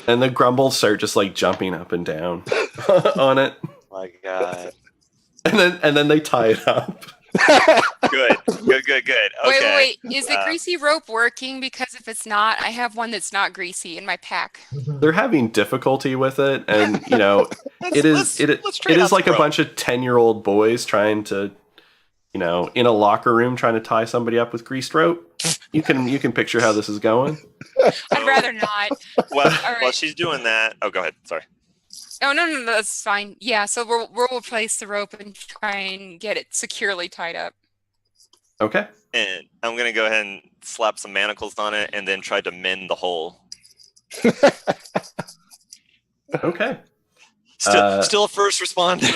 And the grumbles start just like jumping up and down on it. My God. And then they tie it up. Good. Okay. Wait. Is the greasy rope working? Because if it's not, I have one that's not greasy in my pack. They're having difficulty with it, and it is like a bunch of 10-year-old boys trying to, in a locker room trying to tie somebody up with greased rope. You can picture how this is going. I'd rather not. Well, right. While she's doing that, go ahead. Sorry. Oh, no, that's fine. Yeah, so we'll replace the rope and try and get it securely tied up. Okay. And I'm going to go ahead and slap some manacles on it and then try to mend the hole. Okay. Still a first responder.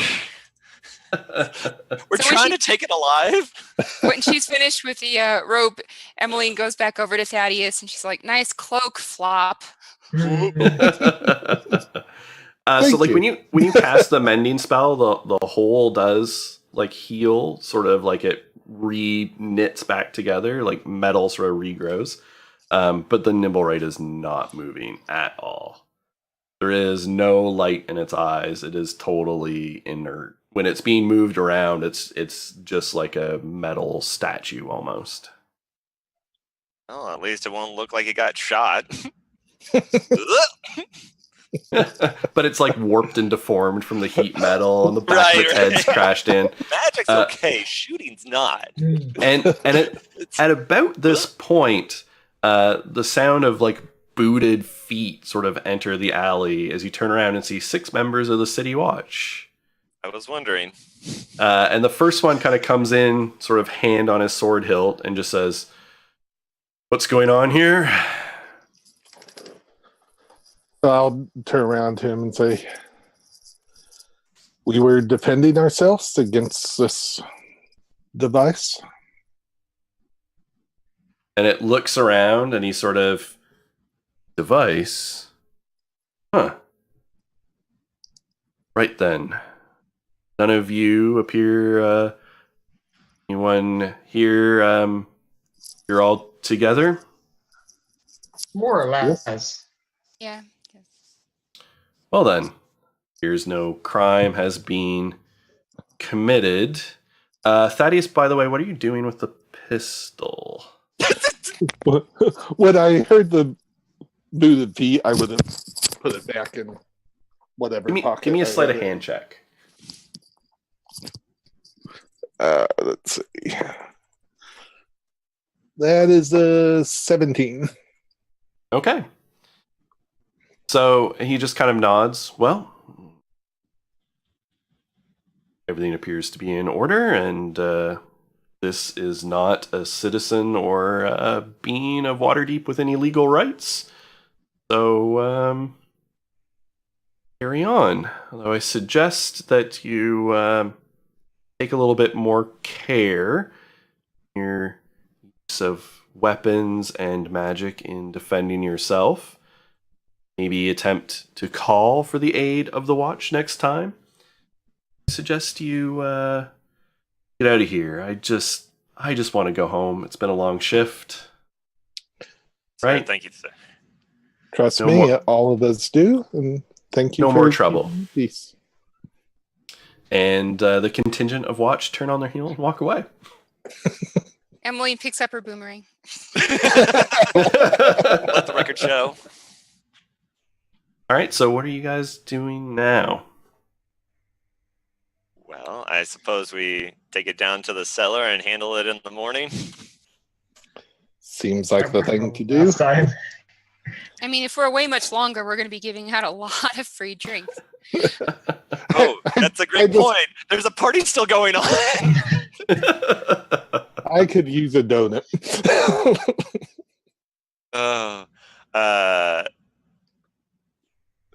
We're trying to take it alive. When she's finished with the rope, Emmeline goes back over to Thaddeus and she's like, "Nice cloak, Flop." So like when you cast the mending spell, the hole does like heal, sort of like it re-knits back together, like metal sort of regrows. But the Nimblewright is not moving at all. There is no light in its eyes. It is totally inert. When it's being moved around, it's just like a metal statue almost. Oh, at least it won't look like it got shot. But it's like warped and deformed from the heat metal, and the back of its head's crashed in. Magic's okay, shooting's not. And at about this point, the sound of like booted feet sort of enter the alley as you turn around and see 6 members of the City Watch. I was wondering. And the first one kind of comes in, sort of hand on his sword hilt, and just says, "What's going on here?" I'll turn around to him and say, "We were defending ourselves against this device." And it looks around, and he sort of, "Device? Huh. Right then. None of you appear, anyone here, you're all together?" More or less. Yes. Yeah. Well then, here's no crime has been committed. Thaddeus, by the way, what are you doing with the pistol? When I heard the booted feet, I would have put it back in whatever pocket. Give me a I sleight had of it. hand check. Let's see. That is a 17. Okay. So he just kind of nods. Well, everything appears to be in order, and this is not a citizen or a being of Waterdeep with any legal rights. So, carry on. Although I suggest that you take a little bit more care in your use of weapons and magic in defending yourself. Maybe attempt to call for the aid of the watch next time. I suggest you get out of here. I just want to go home. It's been a long shift. Sir, Right? thank you, sir. Trust No me, more- all of us do, and thank you No for more trouble. keeping peace. And the contingent of watch turn on their heel and walk away. Emily picks up her boomerang. Let the record show. All right, so what are you guys doing now? Well, I suppose we take it down to the cellar and handle it in the morning. Seems like the thing to do. Last time. I mean, if we're away much longer, we're going to be giving out a lot of free drinks. Oh, that's a I great just- point. There's a party still going on. I could use a donut. Oh,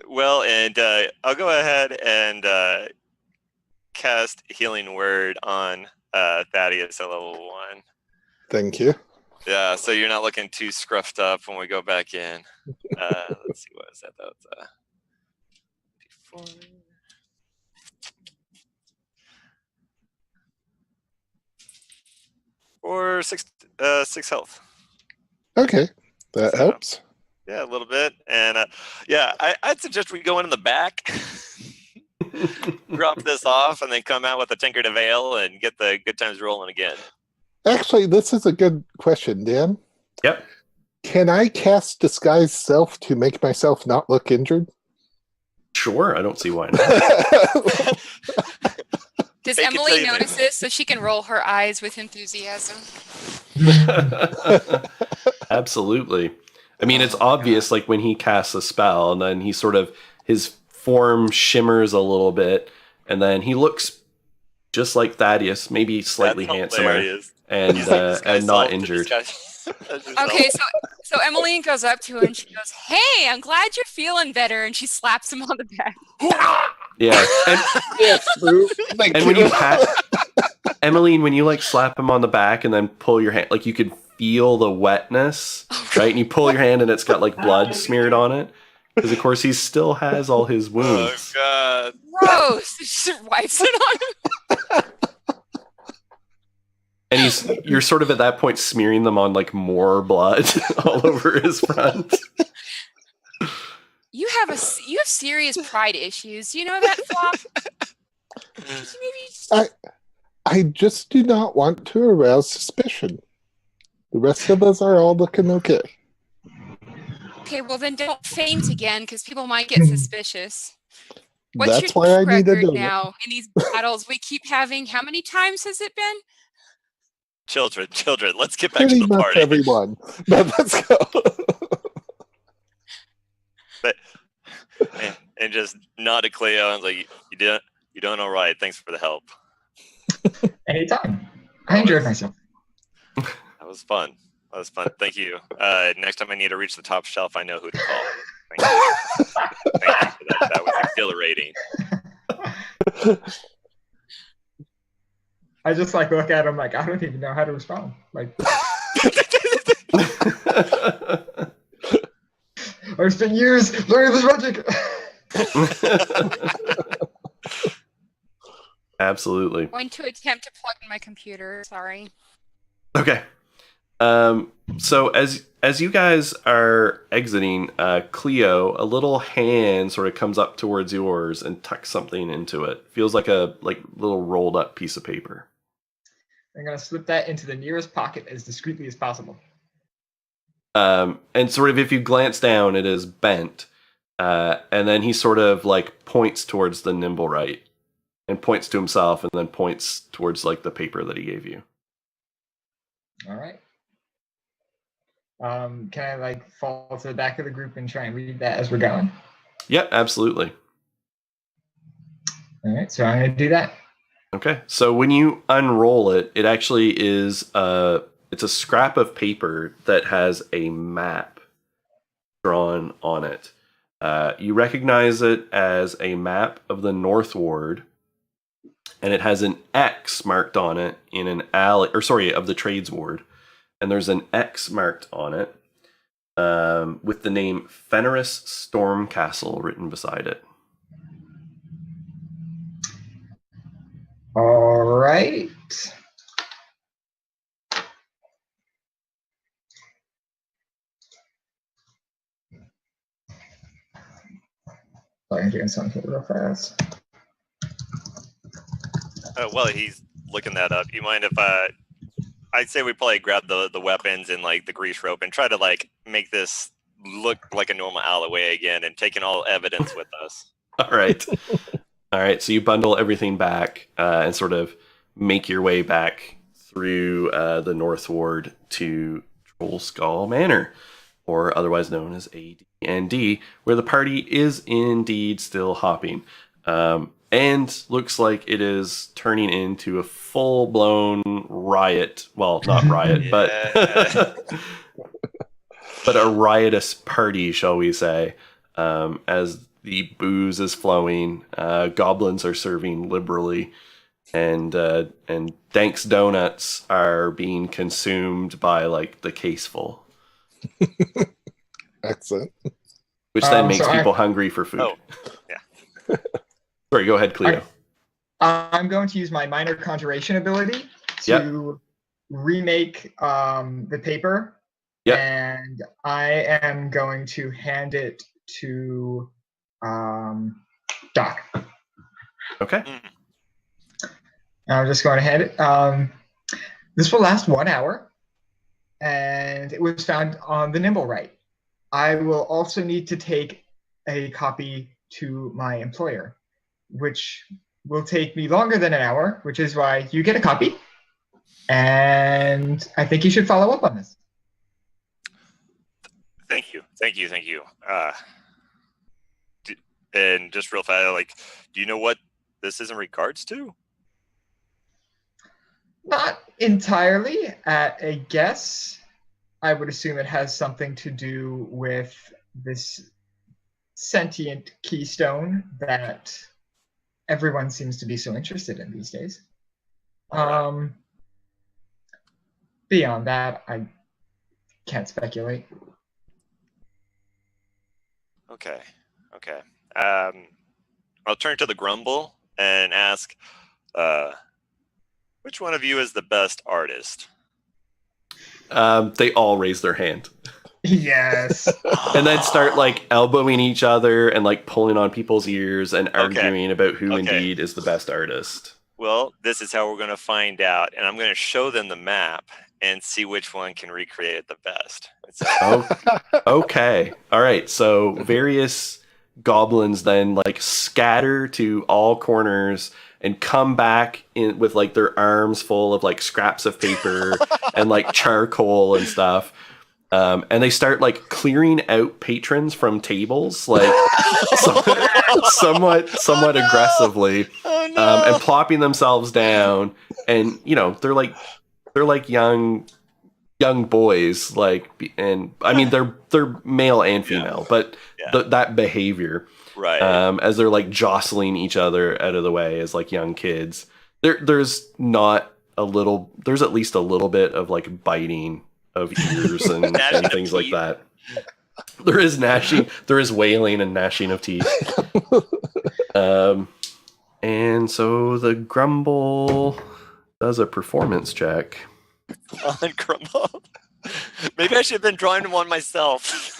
well, and I'll go ahead and cast Healing Word on Thaddeus at level 1. Thank you. Yeah, so you're not looking too scruffed up when we go back in. Let's see, what is that? That was 4. Or 6 health. Okay, that So- helps. Yeah, a little bit. And yeah, I'd suggest we go in the back, drop this off, and then come out with a Tinker to Veil and get the good times rolling again. Actually, this is a good question, Dan. Yep. Can I cast Disguise Self to make myself not look injured? Sure, I don't see why not. Does Fake it till Emily you make notice this so she can roll her eyes with enthusiasm? Absolutely. I mean, it's obvious, like when he casts a spell, and then he sort of his form shimmers a little bit, and then he looks just like Thaddeus, maybe slightly That's handsomer, hilarious. and Use that disguise and not self to injured. disguise yourself. Okay, so Emmeline goes up to him and she goes, "Hey, I'm glad you're feeling better," and she slaps him on the back. Yeah, and, Yes, Boo. Thank and when you pat Emmeline, when you like slap him on the back and then pull your hand, like you could feel the wetness, right? And you pull your hand and it's got like blood smeared on it, because of course he still has all his Oh wounds. god. Gross! She just wipes it on him. And you're sort of at that point smearing them on like more blood all over his front. You have serious pride issues. You know that, Flop? Maybe I just do not want to arouse suspicion. The rest of us are all looking okay. Okay, well then don't faint again, because people might get suspicious. What's That's your why I track need a record donut. now in these battles we keep having? How many times has it been? Children, let's get back Pretty to the much party. everyone. But let's go. And just nod to Cleo and like, you're doing all right. Thanks for the help. Anytime. I enjoyed myself. That was fun. Thank you. Next time I need to reach the top shelf, I know who to call. Thank you. Thank you for that. That was exhilarating. I just like look at him like I don't even know how to respond. Like I've spent years learning this magic. Absolutely. I'm going to attempt to plug in my computer. Sorry. Okay. So as you guys are exiting, Cleo, a little hand sort of comes up towards yours and tucks something into it. Feels like a little rolled up piece of paper. I'm gonna slip that into the nearest pocket as discreetly as possible. And sort of if you glance down, it is bent. And then he sort of like points towards the Nimblewright and points to himself and then points towards like the paper that he gave you. All right. Can I like fall to the back of the group and try and read that as we're going? Yep, absolutely. All right, so I'm gonna do that. Okay, so when you unroll it, it actually is it's a scrap of paper that has a map drawn on it. You recognize it as a map of the North Ward, and it has an X marked on it in an alley, or sorry, of the Trades Ward, and there's an X marked on it with the name Fenris Storm Castle written beside it. All right. Sorry, I'm doing something real fast. While he's looking that up, you mind if I'd say we probably grab the weapons and like the grease rope and try to like make this look like a normal alleyway again and taking all evidence with us. All right. All right, so you bundle everything back and sort of make your way back through the North Ward to Troll Skull Manor, or otherwise known as AD&D, where the party is indeed still hopping. And looks like it is turning into a full-blown riot. Well, not riot, but but a riotous party, shall we say, as the booze is flowing, goblins are serving liberally, and Danks donuts are being consumed by like the caseful. Excellent. Which then makes people hungry for food. Oh, yeah. Sorry, go ahead, Cleo. I'm going to use my minor conjuration ability to remake the paper. Yep. And I am going to hand it to Doc. Okay. I'm just going to hand it. This will last 1 hour, and it was found on the Nimblewright. I will also need to take a copy to my employer, which will take me longer than an hour, which is why you get a copy. And I think you should follow up on this. Thank you. And just real fast, like, do you know what this is in regards to? Not entirely. At a guess, I would assume it has something to do with this sentient keystone that everyone seems to be so interested in these days. Beyond that, I can't speculate. Okay. I'll turn to the Grumble and ask, which one of you is the best artist? They all raise their hand. Yes. And then start like elbowing each other and like pulling on people's ears and arguing about who indeed is the best artist. Well, this is how we're going to find out. And I'm going to show them the map and see which one can recreate it the best. Okay. All right. So various goblins then like scatter to all corners and come back in with like their arms full of like scraps of paper and like charcoal and stuff. And they start like clearing out patrons from tables, like somewhat aggressively, and plopping themselves down. And you know they're like young boys, like, and I mean they're male and female, but that behavior, right? As they're like jostling each other out of the way as like young kids. There's at least a little bit of like biting of ears and things like that. There is gnashing, there is wailing and gnashing of teeth. And so the Grumble does a performance check. On Grumble. Maybe I should have been drawing one myself.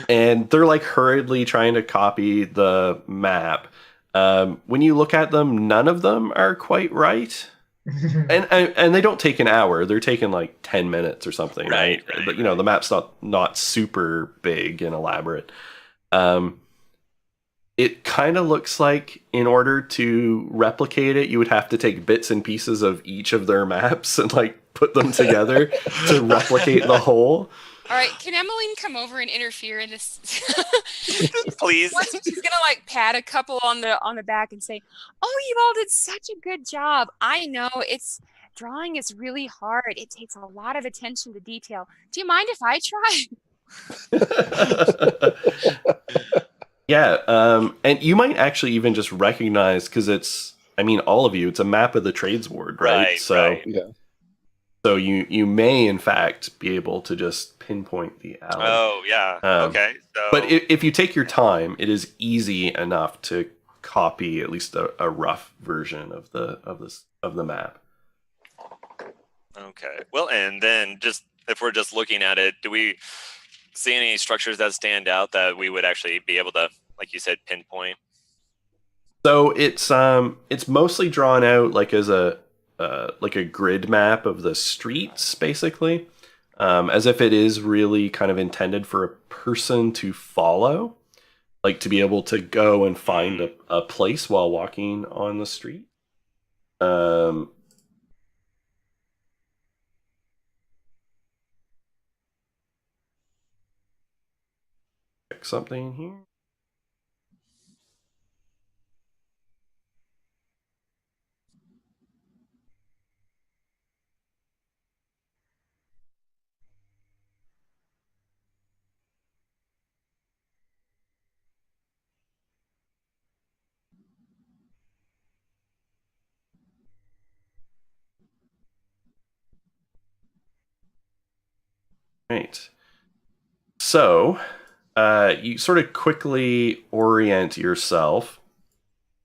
And they're like hurriedly trying to copy the map. When you look at them, none of them are quite right. And they don't take an hour. They're taking like 10 minutes or something, right? But you know, the map's not super big and elaborate. It kind of looks like in order to replicate it, you would have to take bits and pieces of each of their maps and like put them together to replicate the whole. All right, can Emmeline come over and interfere in this? Please. She's gonna like pat a couple on the back and say, "Oh, you all did such a good job. I know drawing is really hard. It takes a lot of attention to detail. Do you mind if I try?" Yeah, and you might actually even just recognize, because all of you, it's a map of the trades ward, right? Right, so right. Yeah. So you may, in fact, be able to just pinpoint the alley. Oh, yeah. Okay. So, But if you take your time, it is easy enough to copy at least a rough version of the map. okay. Well, and then just if we're just looking at it, do we see any structures that stand out that we would actually be able to, like you said, pinpoint? So it's mostly drawn out like as a grid map of the streets, basically, as if it is really kind of intended for a person to follow, like to be able to go and find a place while walking on the street. Check something here. Right. So, you sort of quickly orient yourself.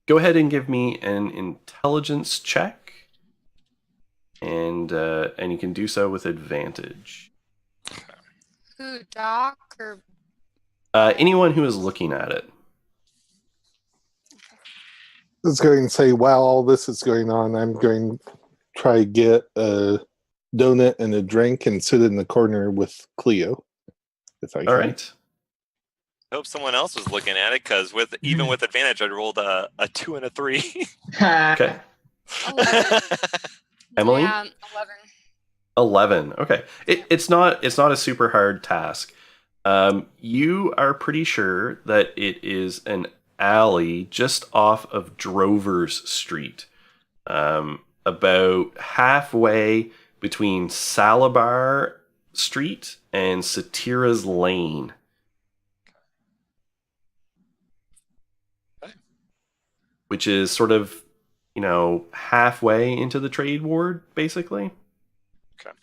Go ahead and give me an intelligence check, and you can do so with advantage. Who, Doc or Anyone who is looking at it. I was going to say, while all this is going on, I'm going to try to get a donut and a drink and sit in the corner with Cleo, if I can. All right. I hope someone else was looking at it, because even with advantage, I rolled a 2 and a 3. Okay. 11? Emily? Yeah, 11. Okay. It's not a super hard task. You are pretty sure that it is an alley just off of Drover's Street, about halfway between Salabar Street and Satira's Lane. Okay. Which is sort of, halfway into the trade ward, basically. Okay.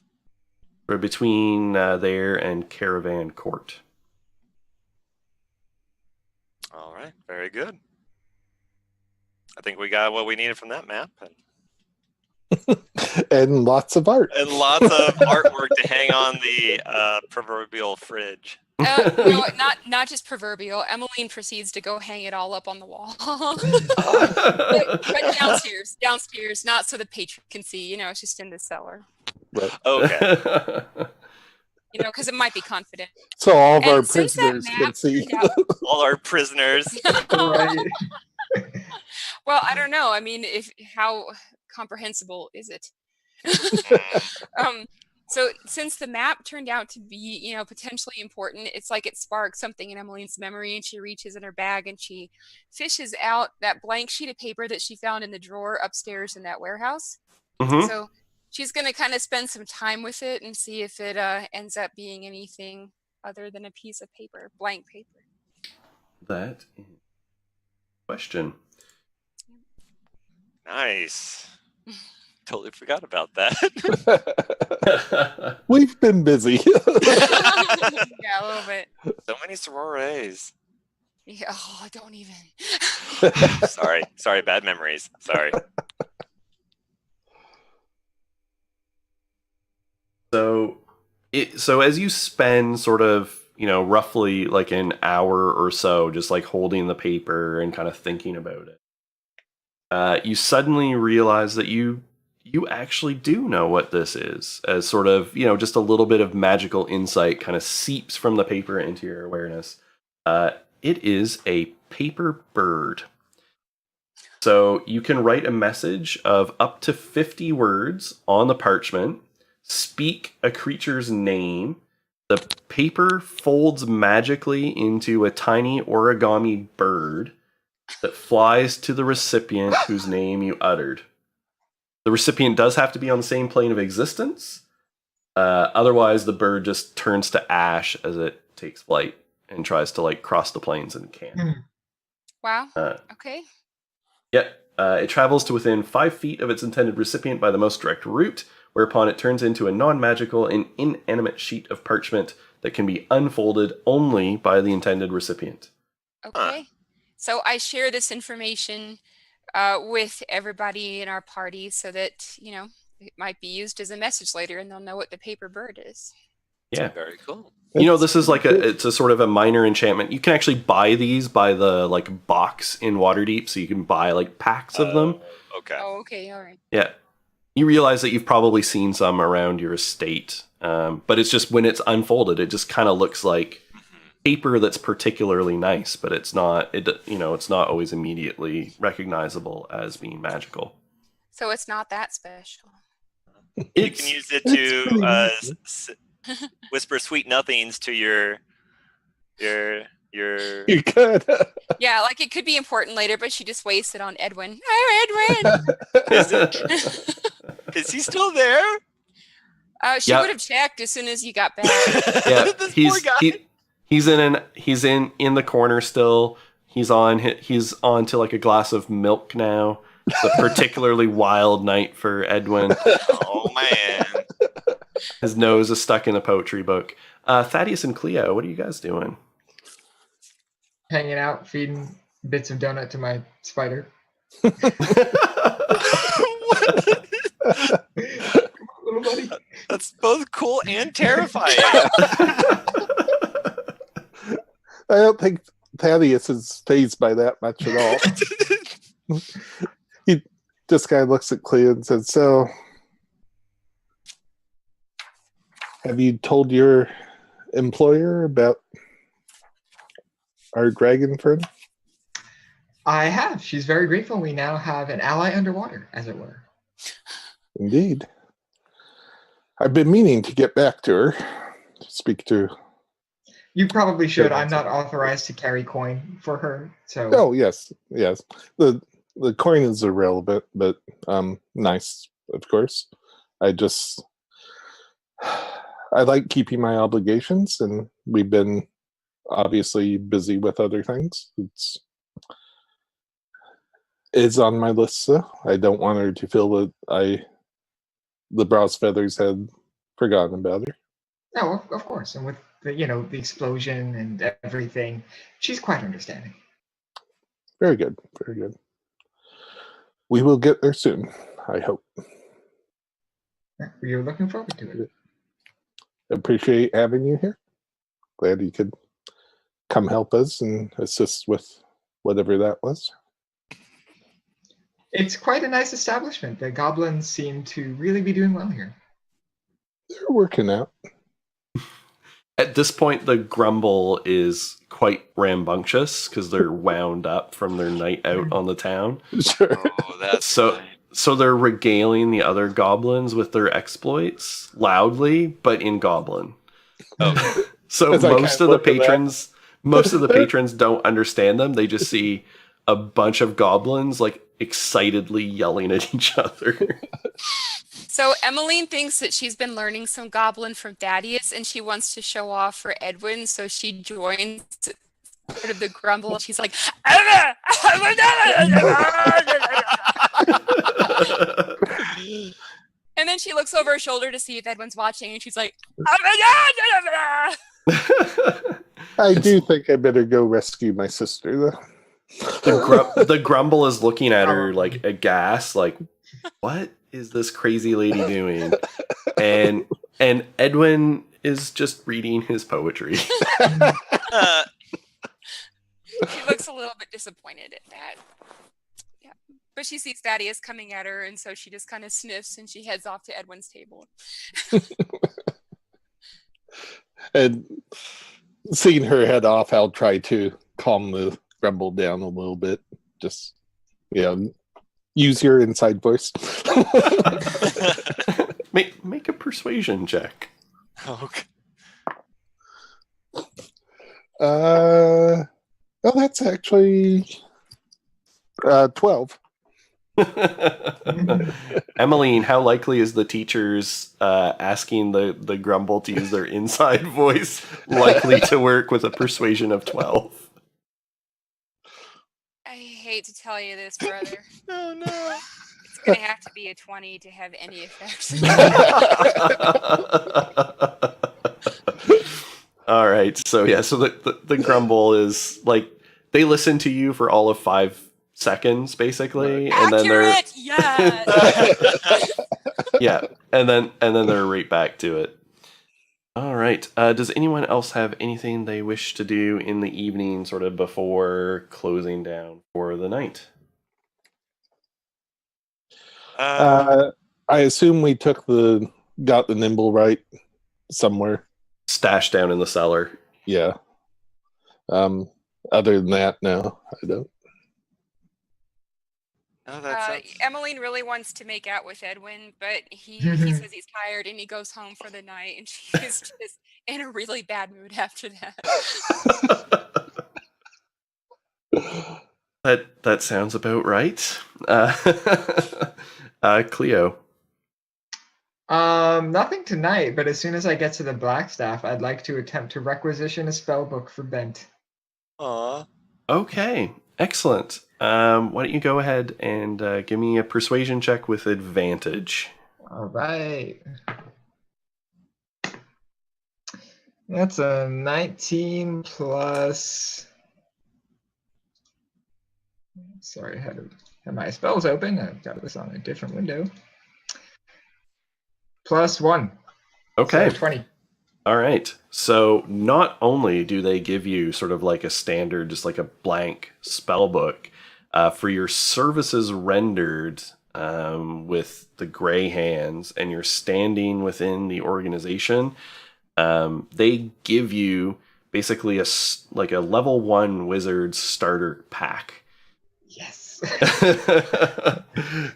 Or between there and Caravan Court. All right. Very good. I think we got what we needed from that map. And lots of art. And lots of artwork to hang on the proverbial fridge. No, not just proverbial. Emmeline proceeds to go hang it all up on the wall. but downstairs, not so the patron can see. It's just in the cellar. Right. Okay. Because it might be confident. So all of And our since that prisoners map can see. turned out- All our prisoners. Right. Well, I don't know. I mean, how comprehensible is it? So since the map turned out to be, potentially important, it's like it sparks something in Emmeline's memory, and she reaches in her bag and she fishes out that blank sheet of paper that she found in the drawer upstairs in that warehouse. Mm-hmm. So she's going to kind of spend some time with it and see if it ends up being anything other than a piece of paper, blank paper. That is a question. Nice. Totally forgot about that. We've been busy. Yeah, a little bit. So many sorores. Yeah, oh, don't even. Sorry, bad memories. Sorry. So as you spend sort of, roughly like an hour or so just like holding the paper and kind of thinking about it, you suddenly realize that you actually do know what this is, as sort of, just a little bit of magical insight kind of seeps from the paper into your awareness. It is a paper bird. So you can write a message of up to 50 words on the parchment, speak a creature's name, The paper folds magically into a tiny origami bird that flies to the recipient whose name you uttered. The recipient does have to be on the same plane of existence. Otherwise, the bird just turns to ash as it takes flight and tries to like cross the plains and can't. Wow. Okay. It travels to within 5 feet of its intended recipient by the most direct route, whereupon it turns into a non-magical and inanimate sheet of parchment that can be unfolded only by the intended recipient. Okay. So I share this information with everybody in our party so that, it might be used as a message later and they'll know what the paper bird is. Yeah. Very cool. This is like it's a sort of a minor enchantment. You can actually buy these by the like box in Waterdeep, so you can buy like packs of them. Okay. Oh, okay. All right. Yeah. You realize that you've probably seen some around your estate. But it's just when it's unfolded, it just kind of looks like paper that's particularly nice, but it's not it's not always immediately recognizable as being magical. So it's not that special. You can use it to whisper sweet nothings to your You could. Yeah, like it could be important later, but she just wastes it on Edwin. Oh, Edwin! Is he still there? She would have checked as soon as you got back. Yeah, This poor guy. he's in the corner still. He's on to like a glass of milk now. It's a particularly wild night for Edwin. Oh man. His nose is stuck in a poetry book. Thaddeus and Cleo, what are you guys doing? Hanging out, feeding bits of donut to my spider. Little buddy. That's both cool and terrifying. I don't think Thaddeus is fazed by that much at all. This guy looks at Cleo and says, "So, have you told your employer about our dragon friend?" I have. She's very grateful. We now have an ally underwater, as it were. Indeed. I've been meaning to get back to her, to speak to. You probably should. I'm not authorized to carry coin for her, so. Oh, yes. The coin is irrelevant, but nice, of course. I like keeping my obligations, and we've been obviously busy with other things. It's on my list, though. I don't want her to feel that the Browse Feathers had forgotten about her. No, of course. And with the explosion and everything, she's quite understanding. Very good. Very good. We will get there soon, I hope. You're looking forward to it. Appreciate having you here. Glad you could come help us and assist with whatever that was. It's quite a nice establishment. The goblins seem to really be doing well here. They're working out. At this point, the grumble is quite rambunctious because they're wound up from their night out on the town. Sure. Oh, that's So they're regaling the other goblins with their exploits loudly, but in goblin. Oh. So As I most kinda of the look at that. patrons don't understand them. They just see a bunch of goblins like excitedly yelling at each other. So Emmeline thinks that she's been learning some goblin from Thaddeus and she wants to show off for Edwin, so she joins part of the grumble. She's like, and then she looks over her shoulder to see if Edwin's watching and she's like, I do think I better go rescue my sister, though. The grumble is looking at her like aghast, like, what is this crazy lady doing? And Edwin is just reading his poetry. She looks a little bit disappointed at that. Yeah. But she sees Thaddeus coming at her, and so she just kind of sniffs and she heads off to Edwin's table. And seeing her head off, I'll try to calm the grumble down a little bit. Just, use your inside voice. Make a persuasion check. Okay. Oh, that's actually 12. Emmeline, how likely is the teachers asking the grumble to use their inside voice likely to work with a persuasion of 12? I hate to tell you this, brother. Oh no. It's going to have to be a 20 to have any effect. All right. So the grumble is like they listen to you for all of 5 seconds, basically, and then they're Yes. yeah, and then they're right back to it. All right. Does anyone else have anything they wish to do in the evening, sort of before closing down for the night? I assume we got the Nimblewright somewhere. Stashed down in the cellar. Yeah. Other than that, no, I don't. Oh, that sounds... Emmeline really wants to make out with Edwin, but he says he's tired and he goes home for the night, and she's just in a really bad mood after that. That sounds about right. Cleo. Nothing tonight, but as soon as I get to the Blackstaff, I'd like to attempt to requisition a spell book for Bent. Aw. Okay, excellent. Why don't you go ahead and give me a persuasion check with advantage. All right. That's a 19 plus... Sorry, I had my spells open. I've got this on a different window. +1. Okay. So 20. All right. So not only do they give you sort of like a standard, just like a blank spell book, for your services rendered with the Gray Hands, and you're standing within the organization, they give you basically a level 1 wizard starter pack. Yes.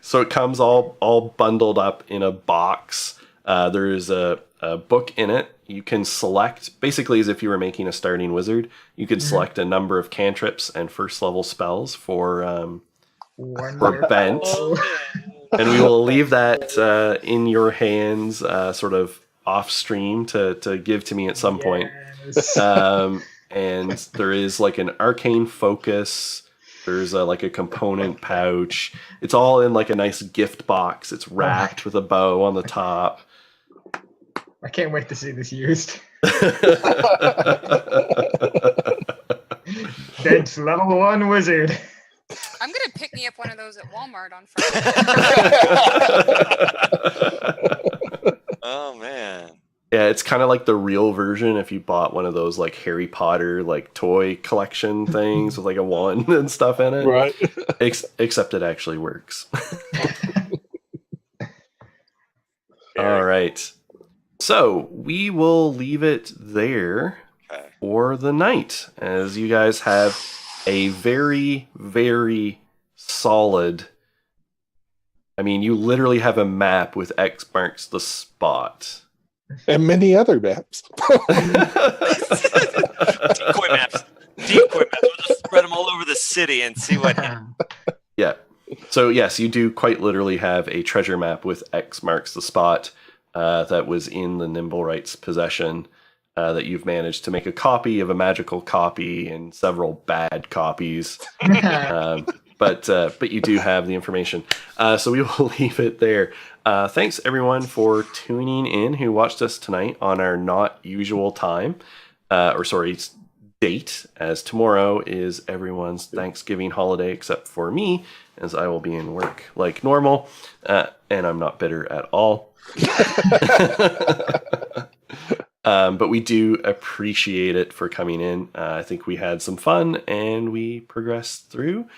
So it comes all bundled up in a box. There's a book in it. You can select, basically as if you were making a starting wizard, you could select a number of cantrips and first level spells for Bent. And we will leave that in your hands, sort of off stream to give to me at some point. And there is like an arcane focus. There's like a component pouch. It's all in like a nice gift box. It's wrapped with a bow on the top. I can't wait to see this used. Bent's level 1 wizard. I'm going to pick me up one of those at Walmart on Friday. Oh, man. Yeah, it's kind of like the real version if you bought one of those like Harry Potter like toy collection things with like a wand and stuff in it. Right. Except it actually works. All right. So we will leave it there for the night, as you guys have a very, very solid... I mean, you literally have a map with X marks the spot. And many other maps. Decoy maps. We'll just spread them all over the city and see what happens. Yeah. So yes, you do quite literally have a treasure map with X marks the spot that was in the Nimblewright's possession, that you've managed to make a copy of a magical copy and several bad copies. But you do have the information. So we will leave it there. Thanks everyone for tuning in who watched us tonight on our not usual time, date, as tomorrow is everyone's Thanksgiving holiday except for me, as I will be in work like normal, and I'm not bitter at all. But we do appreciate it for coming in. I think we had some fun and we progressed through.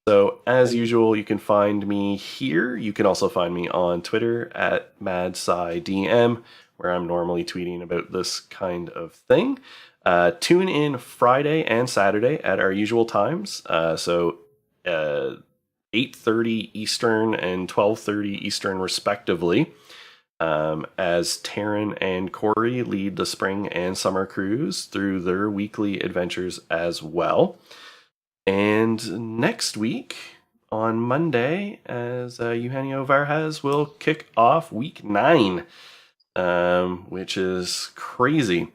So as usual, you can find me here. You can also find me on Twitter at MadSciDM, where I'm normally tweeting about this kind of thing. Tune in Friday and Saturday at our usual times. So 8:30 Eastern and 12:30 Eastern respectively. as Taryn and Corey lead the spring and summer cruise through their weekly adventures as well. And next week, on Monday, as Eugenio Vargas will kick off week 9, which is crazy.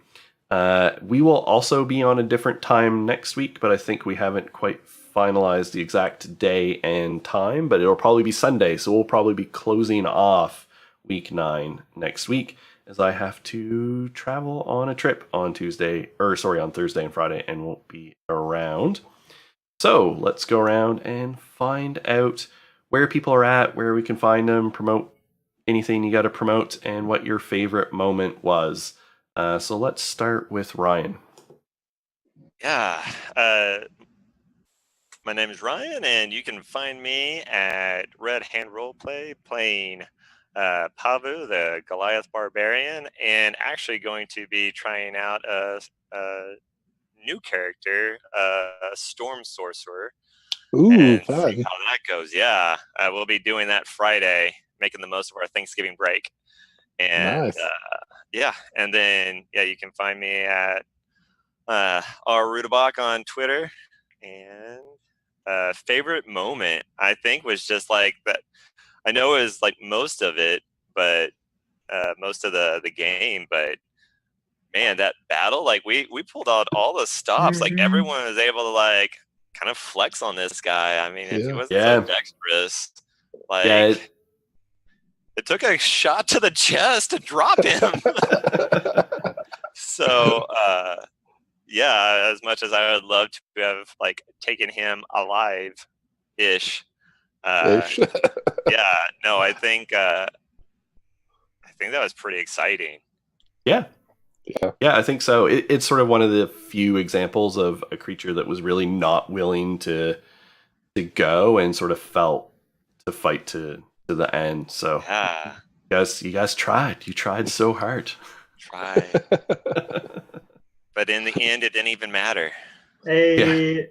We will also be on a different time next week, but I think we haven't quite finalized the exact day and time, but it'll probably be Sunday, so we'll probably be closing off week 9 next week, as I have to travel on a trip on Thursday and Friday, and won't be around. So let's go around and find out where people are at, where we can find them, promote anything you got to promote, and what your favorite moment was. So let's start with Ryan. Yeah. My name is Ryan, and you can find me at Red Hand Roleplay playing Pavu, the Goliath Barbarian, and actually going to be trying out a new character, Storm Sorcerer. Ooh, and fun. see how that goes. Yeah, we'll be doing that Friday, making the most of our Thanksgiving break. And Nice. and then you can find me at R Rudabach on Twitter. And favorite moment, I think, was just like that. I know it was like most of it, but most of the game, but man, that battle, like we pulled out all the stops. Like everyone was able to like kind of flex on this guy. I mean, if he wasn't so dexterous, like it took a shot to the chest to drop him. So as much as I would love to have like taken him alive ish. I think that was pretty exciting. Yeah, I think so. It's sort of one of the few examples of a creature that was really not willing to go and sort of felt to fight to the end. So you guys tried. You tried so hard. Tried. But in the end, it didn't even matter. Hey.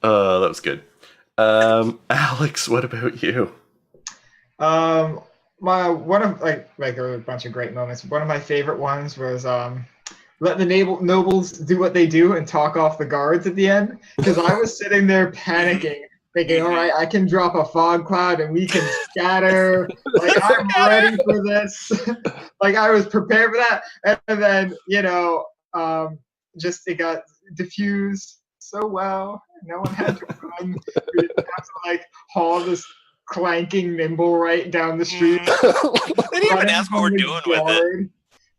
That was good. Alex, what about you? One of there were a bunch of great moments. One of my favorite ones was let the nobles do what they do and talk off the guards at the end, because I was sitting there panicking, thinking, all right, I can drop a fog cloud and we can scatter. Like, I'm ready for this. Like, I was prepared for that. And then, just it got diffused so well. No one had to run. We didn't have to, like, haul this clanking Nimblewright down the street. They didn't even ask what we're doing with it.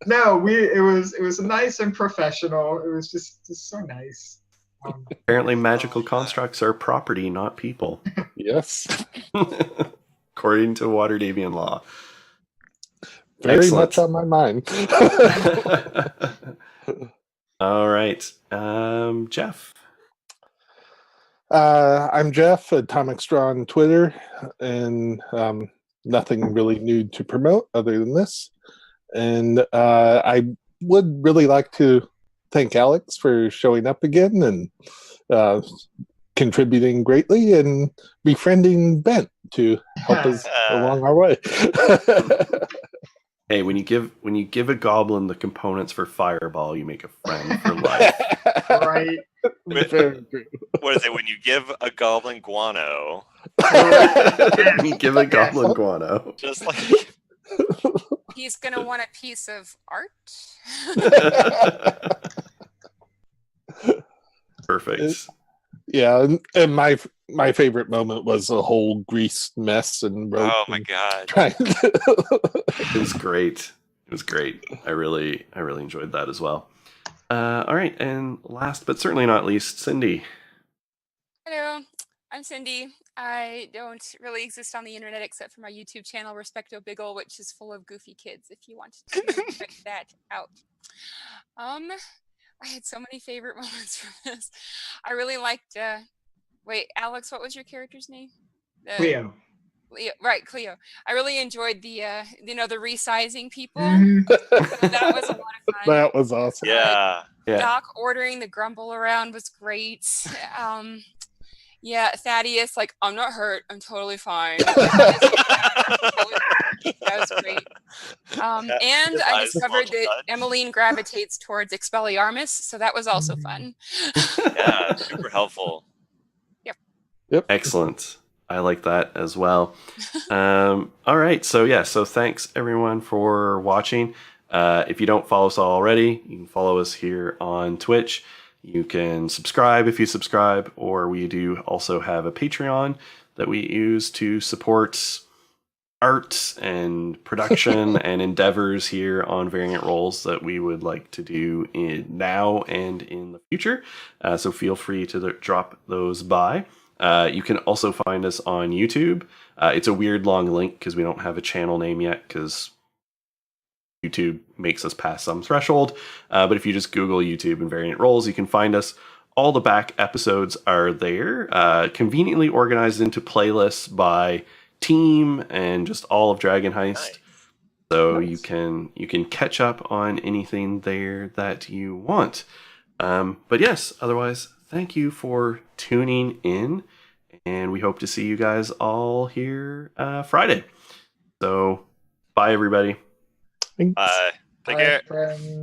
No, it was nice and professional. It was just so nice. Apparently, magical constructs are property, not people. Yes. According to Waterdavian law. Very much on my mind. All right. Jeff. I'm Jeff, Atomic Straw on Twitter, and nothing really new to promote other than this. And I would really like to thank Alex for showing up again and contributing greatly, and befriending Bent to help us along our way. Hey, when you give a goblin the components for Fireball, you make a friend for life. Right. Very true. What is it? When you give a goblin guano. When you give a goblin guano. Just like... He's going to want a piece of art. Perfect. Yeah, and my favorite moment was the whole grease mess and rope. Oh my god! It was great. It was great. I really enjoyed that as well. All right, and last but certainly not least, Cindy. Hello, I'm Cindy. I don't really exist on the internet except for my YouTube channel, Respecto Biggle, which is full of goofy kids. If you want to check that out. I had so many favorite moments from this. I really liked. Wait, Alex, what was your character's name? Cleo. Right, Cleo. I really enjoyed the the resizing people. Mm-hmm. That was a lot of fun. That was awesome. Yeah. Doc ordering the grumble around was great. Yeah, Thaddeus, like, I'm not hurt. I'm totally fine. That was great. And His I eyes discovered that multiplied. Emmeline gravitates towards Expelliarmus, so that was also fun. Yeah, super helpful. Yep. Excellent. I like that as well. All right. So thanks everyone for watching. If you don't follow us already, you can follow us here on Twitch. You can subscribe if you subscribe, or we do also have a Patreon that we use to support art and production and endeavors here on Variant Roles that we would like to do now and in the future. So feel free to drop those by. You can also find us on YouTube. It's a weird long link because we don't have a channel name yet because YouTube makes us pass some threshold. But if you just Google YouTube and Variant Roles, you can find us. All the back episodes are there, conveniently organized into playlists by team and just all of Dragon Heist. Nice. So Nice. you can catch up on anything there that you want. But yes, otherwise, thank you for tuning in, and we hope to see you guys all here Friday. So bye everybody. Thanks. Take Bye, care. friends.